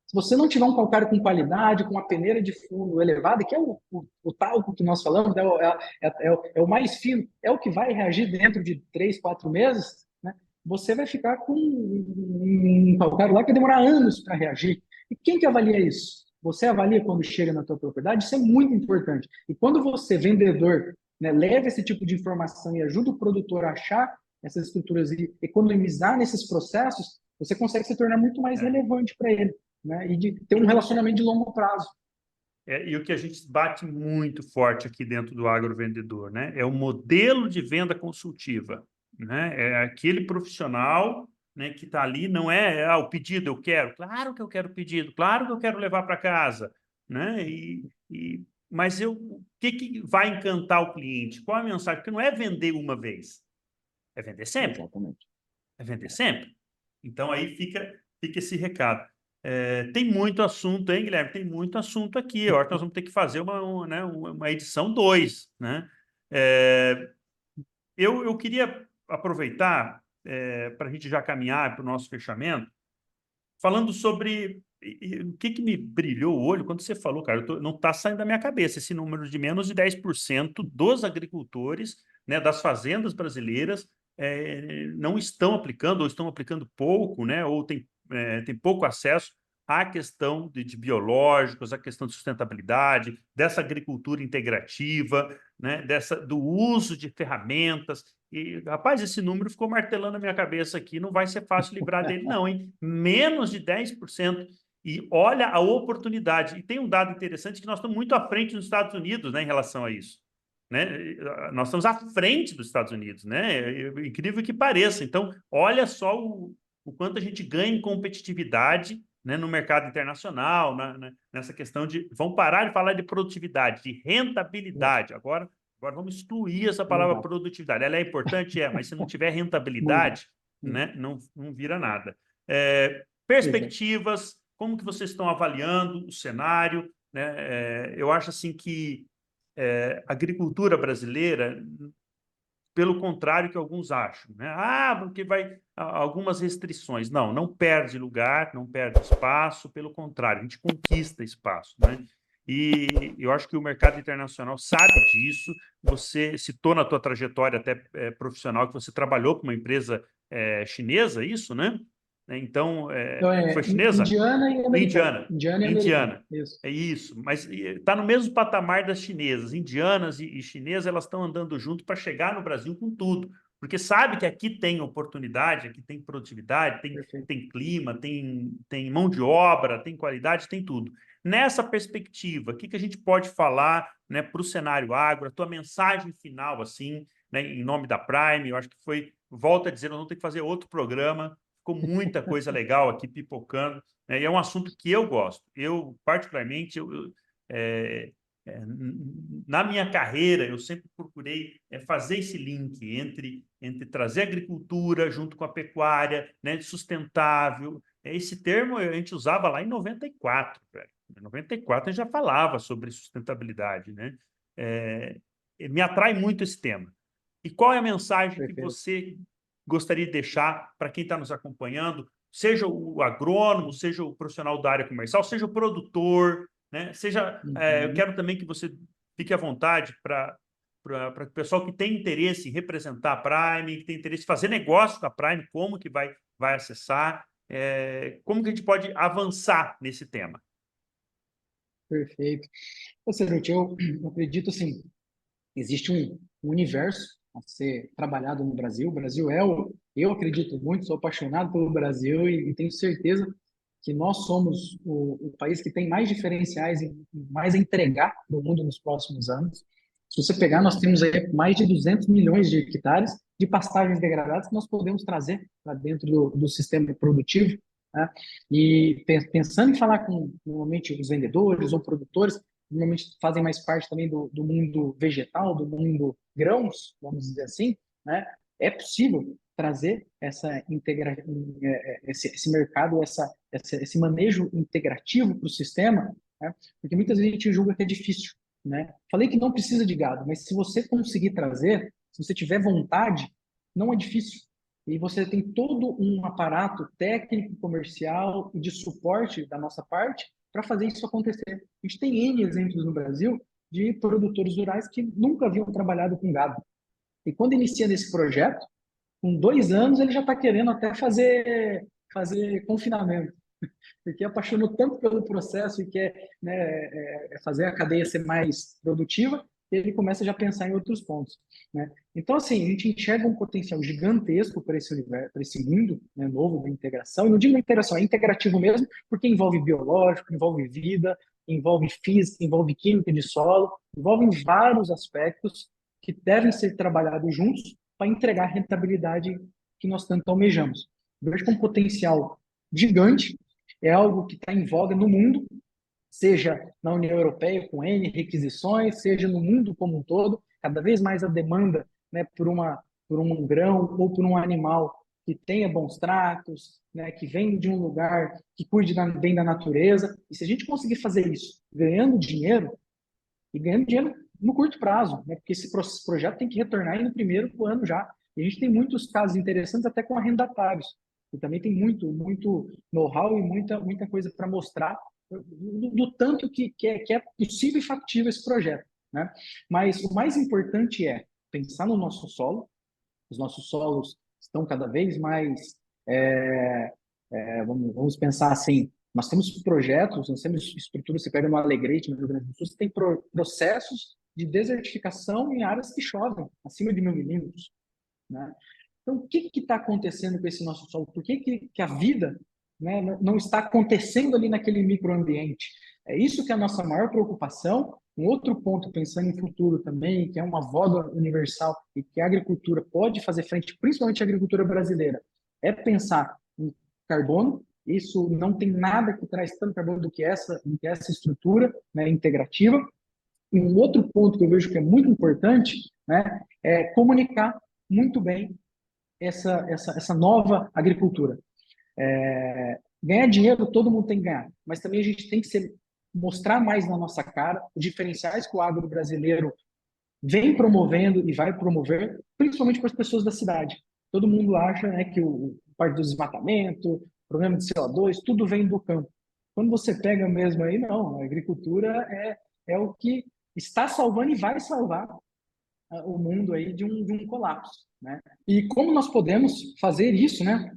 Se você não tiver um calcário com qualidade, com uma peneira de fundo elevada, que é o talco que nós falamos, é o mais fino, é o que vai reagir dentro de 3, 4 meses, né? Você vai ficar com um calcário lá que vai demorar anos para reagir. E quem que avalia isso? Você avalia quando chega na tua propriedade? Isso é muito importante. E quando você, vendedor, né, leva esse tipo de informação e ajuda o produtor a achar essas estruturas e economizar nesses processos, você consegue se tornar muito mais É. relevante para ele, né? E de ter um relacionamento de longo prazo. E o que a gente bate muito forte aqui dentro do agrovendedor, né? É o modelo de venda consultiva, né? É aquele profissional, né, que está ali, não o pedido eu quero, claro que eu quero o pedido, claro que eu quero levar para casa, né? Mas o que vai encantar o cliente? Qual a mensagem? Porque não é vender uma vez, é vender sempre, Exatamente. é vender sempre. Então aí fica esse recado. Tem muito assunto, hein, Guilherme? Tem muito assunto aqui. Eu acho que nós vamos ter que fazer né, uma edição 2, né? É, eu queria aproveitar para a gente já caminhar para o nosso fechamento, falando sobre o que me brilhou o olho quando você falou, cara, não está saindo da minha cabeça esse número de menos de 10% dos agricultores, né, das fazendas brasileiras não estão aplicando ou estão aplicando pouco, né, ou tem pouco acesso à questão de biológicos, à questão de sustentabilidade, dessa agricultura integrativa, né, do uso de ferramentas. E, rapaz, esse número ficou martelando na minha cabeça aqui, não vai ser fácil livrar dele, não, hein? Menos de 10%. E olha a oportunidade. E tem um dado interessante que nós estamos muito à frente nos Estados Unidos, né, em relação a isso. Né? Nós estamos à frente dos Estados Unidos, né? Incrível que pareça. Então, olha só o quanto a gente ganha em competitividade, né, no mercado internacional, nessa questão de. Vamos parar de falar de produtividade, de rentabilidade. Agora vamos excluir essa palavra Exato. produtividade. Ela é importante, mas se não tiver Muito. rentabilidade, Muito. né, não vira nada. Exato. Perspectivas, como que vocês estão avaliando o cenário? Né? Eu acho assim que a agricultura brasileira, pelo contrário que alguns acham, né? Porque vai algumas restrições. Não perde lugar, não perde espaço, pelo contrário, a gente conquista espaço, né? E eu acho que o mercado internacional sabe disso. Você citou na tua trajetória até profissional que você trabalhou com uma empresa chinesa, isso, né? Então, Então, foi chinesa? indiana e americana. Indiana. Indiana e americana. Indiana. Isso. É isso, mas está no mesmo patamar das chinesas. Indianas e chinesas, elas estão andando junto para chegar no Brasil com tudo, porque sabe que aqui tem oportunidade, aqui tem produtividade, Perfeito. tem clima, tem mão de obra, tem qualidade, tem tudo. Nessa perspectiva, o que a gente pode falar, né, para o cenário agro, a tua mensagem final, assim, né, em nome da Prime? Eu acho que volto a dizer, nós vamos ter que fazer outro programa, ficou muita coisa legal aqui pipocando. E é um assunto que eu gosto. Eu, particularmente, na minha carreira, eu sempre procurei fazer esse link entre trazer agricultura junto com a pecuária, né, sustentável. Esse termo a gente usava lá em 94, velho. Em 94 a gente já falava sobre sustentabilidade, né? Me atrai muito esse tema. E qual é a mensagem que Perfeito. você gostaria de deixar para quem está nos acompanhando, seja o agrônomo, seja o profissional da área comercial, seja o produtor, né? Eu Uhum. quero também que você fique à vontade para o pessoal que tem interesse em representar a Prime, que tem interesse em fazer negócio com a Prime, como que vai acessar, como que a gente pode avançar nesse tema. Perfeito. Ou seja, eu acredito assim, existe um universo a ser trabalhado no Brasil. O Brasil eu acredito muito, sou apaixonado pelo Brasil e tenho certeza que nós somos o país que tem mais diferenciais e mais a entregar no mundo nos próximos anos. Se você pegar, nós temos aí mais de 200 milhões de hectares de pastagens degradadas que nós podemos trazer para dentro do sistema produtivo, né? E pensando em falar com, normalmente, os vendedores ou produtores, normalmente fazem mais parte também do mundo vegetal, do mundo grãos, vamos dizer assim, né? É possível trazer esse mercado, esse manejo integrativo para o sistema, né? Porque muitas vezes a gente julga que é difícil, né? Falei que não precisa de gado, mas se você conseguir trazer, se você tiver vontade, não é difícil. E você tem todo um aparato técnico, comercial e de suporte da nossa parte para fazer isso acontecer. A gente tem N exemplos no Brasil de produtores rurais que nunca haviam trabalhado com gado. E quando inicia nesse projeto, com 2 anos ele já está querendo até fazer confinamento, porque apaixonou tanto pelo processo e quer, né, fazer a cadeia ser mais produtiva, ele começa já a pensar em outros pontos, né? Então, assim, a gente enxerga um potencial gigantesco para esse universo, para esse mundo, né, novo da integração. E não digo da integração, é integrativo mesmo, porque envolve biológico, envolve vida, envolve física, envolve química de solo, envolve vários aspectos que devem ser trabalhados juntos para entregar a rentabilidade que nós tanto almejamos. Eu vejo com um potencial gigante, é algo que está em voga no mundo, seja na União Europeia com N requisições, seja no mundo como um todo, cada vez mais a demanda, né, por um grão ou por um animal que tenha bons tratos, né, que vem de um lugar que cuide bem da natureza. E se a gente conseguir fazer isso ganhando dinheiro, e ganhando dinheiro no curto prazo, né, porque esse projeto tem que retornar aí no primeiro ano já. E a gente tem muitos casos interessantes até com arrendatários. E também tem muito know-how e muita coisa para mostrar do tanto que é possível e factível esse projeto, né? Mas o mais importante é pensar no nosso solo. Os nossos solos estão cada vez mais, vamos pensar assim, nós temos projetos, nós temos estruturas, você pega no Alegrete, no Rio Grande do Sul, você tem processos de desertificação em áreas que chovem, acima de 1.000 milímetros, né? Então, o que está acontecendo com esse nosso solo? Por que a vida, né, não está acontecendo ali naquele microambiente? É isso que é a nossa maior preocupação. Um outro ponto, pensando em futuro também, que é uma voga universal e que a agricultura pode fazer frente, principalmente a agricultura brasileira, é pensar em carbono. Isso não tem nada que traz tanto carbono do que essa estrutura, né, integrativa. E um outro ponto que eu vejo que é muito importante, né, é comunicar muito bem essa nova agricultura. Ganhar dinheiro todo mundo tem que ganhar, mas também a gente tem que mostrar mais na nossa cara os diferenciais que o agro brasileiro vem promovendo e vai promover, principalmente para as pessoas da cidade. Todo mundo acha, né, que o parte do desmatamento, problema de CO2, tudo vem do campo. Quando você pega mesmo aí, não, a agricultura é o que está salvando e vai salvar o mundo aí de um colapso, né? E como nós podemos fazer isso, né,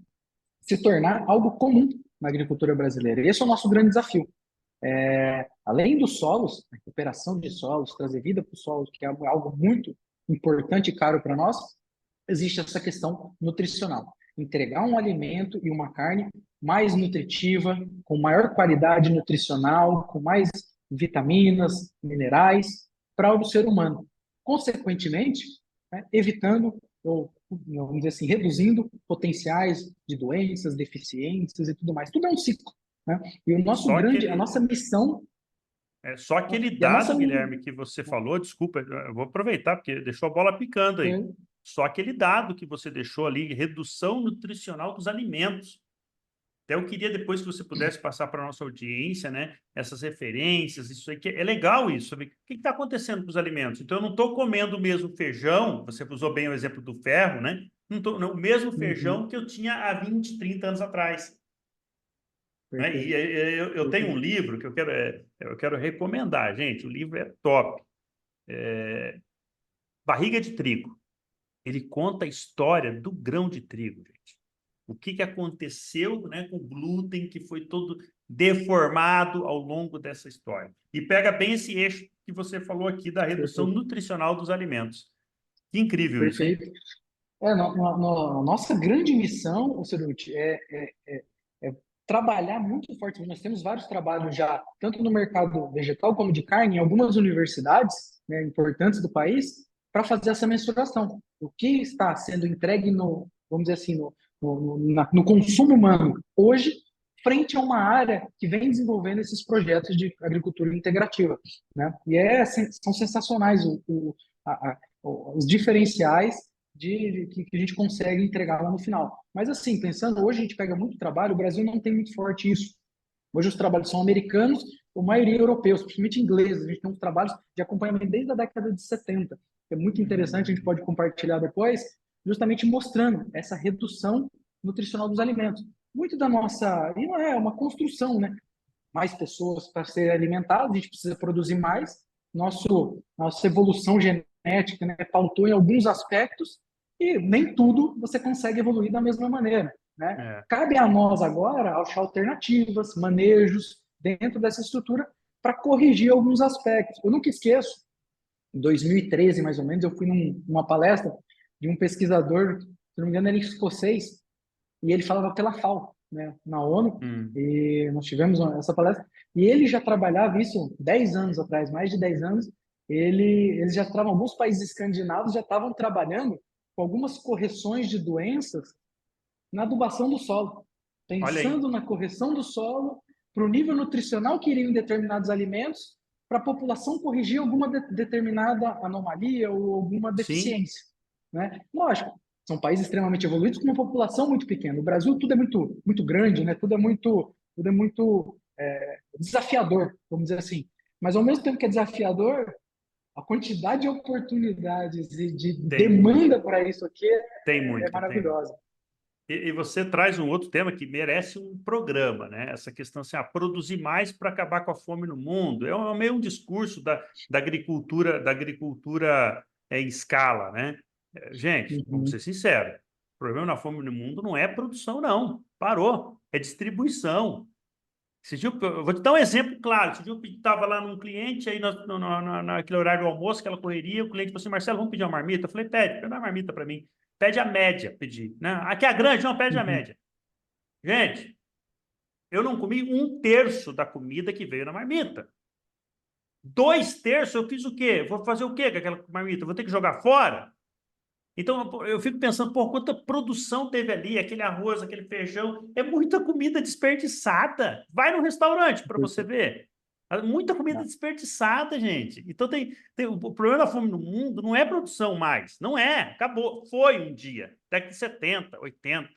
se tornar algo comum na agricultura brasileira? Esse é o nosso grande desafio. Além dos solos, a recuperação de solos, trazer vida para os solos, que é algo muito importante e caro para nós, existe essa questão nutricional. Entregar um alimento e uma carne mais nutritiva, com maior qualidade nutricional, com mais vitaminas, minerais, para o ser humano. Consequentemente, né, evitando, ou vamos dizer assim, reduzindo potenciais de doenças, deficiências e tudo mais. Tudo é um ciclo, né? E a nossa missão Só aquele e a nossa dado, Guilherme, que você falou, desculpa, eu vou aproveitar, porque deixou a bola picando aí. Só aquele dado que você deixou ali, redução nutricional dos alimentos. Até eu queria depois que você pudesse passar para a nossa audiência, né, essas referências, isso aí, que é legal isso, sabe? O que está acontecendo com os alimentos? Então, eu não estou comendo o mesmo feijão, você usou bem o exemplo do ferro, né? Não, o mesmo Uhum. feijão que eu tinha há 20, 30 anos atrás. Né? E Perfeito, eu tenho um perfeito. livro que eu quero recomendar, gente. O livro é top. Barriga de Trigo. Ele conta a história do grão de trigo, gente. O que aconteceu, né, com o glúten, que foi todo deformado ao longo dessa história. E pega bem esse eixo que você falou aqui da redução Perfeito. nutricional dos alimentos. Que incrível isso, hein? Perfeito. Nossa grande missão, o Ceruti, é trabalhar muito forte. Nós temos vários trabalhos já, tanto no mercado vegetal como de carne, em algumas universidades, né, importantes do país, para fazer essa mensuração. O que está sendo entregue no, vamos dizer assim, no consumo humano hoje, frente a uma área que vem desenvolvendo esses projetos de agricultura integrativa, né? E são sensacionais os diferenciais que a gente consegue entregar lá no final. Mas assim, pensando, hoje a gente pega muito trabalho, o Brasil não tem muito forte isso. Hoje os trabalhos são americanos, a maioria europeus, principalmente ingleses. A gente tem uns trabalhos de acompanhamento desde a década de 70. É muito interessante, a gente pode compartilhar depois, justamente mostrando essa redução nutricional dos alimentos. Muito da nossa, e não é uma construção, né? Mais pessoas para serem alimentadas, a gente precisa produzir mais. Nossa evolução genética, né, pautou em alguns aspectos e nem tudo você consegue evoluir da mesma maneira, né? É. Cabe a nós agora achar alternativas, manejos dentro dessa estrutura para corrigir alguns aspectos. Eu nunca esqueço, em 2013, mais ou menos, eu fui numa palestra de um pesquisador, se não me engano, ele é escocês, e ele falava pela FAO, né, na ONU, Hum. e nós tivemos essa palestra, e ele já trabalhava isso 10 anos atrás, mais de 10 anos, eles já estavam, alguns países escandinavos já estavam trabalhando com algumas correções de doenças na adubação do solo, Olha aí. pensando na correção do solo para o nível nutricional que iriam determinados alimentos, para a população corrigir alguma determinada anomalia ou alguma Sim, deficiência, né? Lógico, são países extremamente evoluídos com uma população muito pequena. O Brasil tudo é muito grande, né? Tudo é muito desafiador, vamos dizer assim. Mas ao mesmo tempo que é desafiador, a quantidade de oportunidades e de tem muito. demanda para isso aqui Tem é muito, tem muito. maravilhosa. E você traz um outro tema que merece um programa, né? Essa questão assim, produzir mais para acabar com a fome no mundo. Meio um discurso da agricultura em escala, né? Gente, vamos ser Uhum. sinceros. O problema na fome no mundo não é produção, não. Parou. É distribuição. Eu vou te dar um exemplo claro. Esse dia eu estava lá num cliente, aí naquele horário do almoço, aquela correria, o cliente falou assim, Marcelo, vamos pedir uma marmita? Eu falei, pede uma marmita para mim. Pede a média, pedi. Né? Aqui é a grande, não, pede a Uhum. média. Gente, eu não comi um terço da comida que veio na marmita. Dois terços, eu fiz o quê? Vou fazer o quê com aquela marmita? Vou ter que jogar fora? Então, eu fico pensando, por quanta produção teve ali, aquele arroz, aquele feijão, é muita comida desperdiçada. Vai no restaurante para você Perfeito. ver. Muita comida Não, desperdiçada, gente. Então, o problema da fome no mundo não é produção mais. Não é. Acabou. Foi um dia. Década de 70, 80.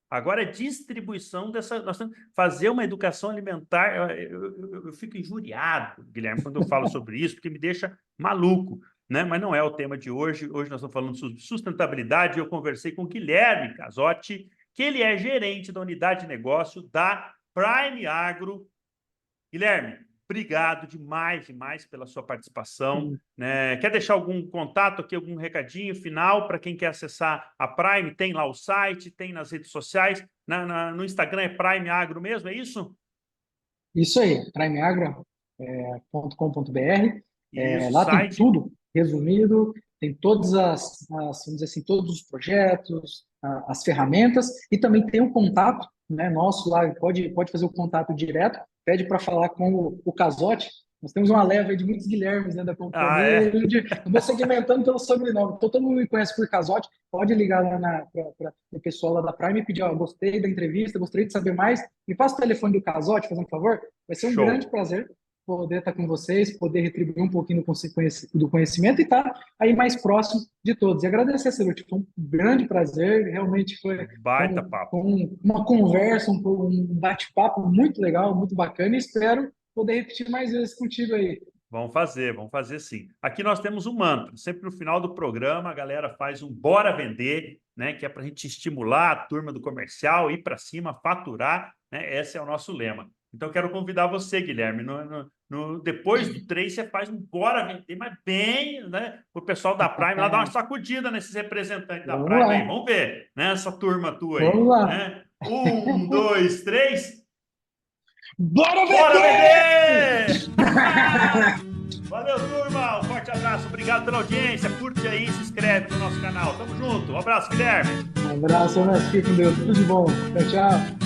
Agora é distribuição dessa. Nós temos que fazer uma educação alimentar. Eu fico injuriado, Guilherme, quando eu falo sobre isso, porque me deixa maluco, né? Mas não é o tema de hoje. Hoje nós estamos falando sobre sustentabilidade. Eu conversei com o Guilherme Casotti, que ele é gerente da unidade de negócio da Prime Agro. Guilherme, obrigado demais pela sua participação. sim. Né? Quer deixar algum contato aqui, algum recadinho final para quem quer acessar a Prime? Tem lá o site, tem nas redes sociais. No Instagram é Prime Agro mesmo, é isso? Isso aí, primeagro.com.br. Isso, Lá tem site. tudo resumido, tem vamos dizer assim, todos os projetos, as ferramentas, e também tem o contato, né, nosso lá, pode fazer o contato direto, pede para falar com o Casotti. Nós temos uma leva de muitos Guilhermes dentro da Ah, companhia, é? eu vou segmentando pelo sobrenome. Então, todo mundo me conhece por Casotti, pode ligar lá para o pessoal lá da Prime e pedir, ó, gostei da entrevista, gostaria de saber mais, me passa o telefone do Casotti, fazendo um favor, vai ser um grande Show. prazer. poder estar com vocês, poder retribuir um pouquinho do conhecimento e estar aí mais próximo de todos. E agradecer, Ceruti, foi um grande prazer, realmente Baita papo. uma conversa, um bate-papo muito legal, muito bacana, e espero poder repetir mais vezes contigo aí. Vamos fazer sim. Aqui nós temos um mantra. Sempre no final do programa, a galera faz um bora vender, né? Que é para a gente estimular a turma do comercial, ir para cima, faturar, né? Esse é o nosso lema. Então, quero convidar você, Guilherme. Depois do 3, você faz um bora vender, mas bem, né? O pessoal da Prime lá dá uma sacudida nesses representantes da Vamos Prime lá. aí. Vamos ver, né? Essa turma tua aí. Vamos lá. Né? 1, 2, 3. Bora Bora vender! vender! Valeu, turma. Um forte abraço. Obrigado pela audiência. Curte aí, se inscreve no nosso canal. Tamo junto. Um abraço, Guilherme. Um abraço, mas fique com Deus. Tudo de bom. Tchau, tchau.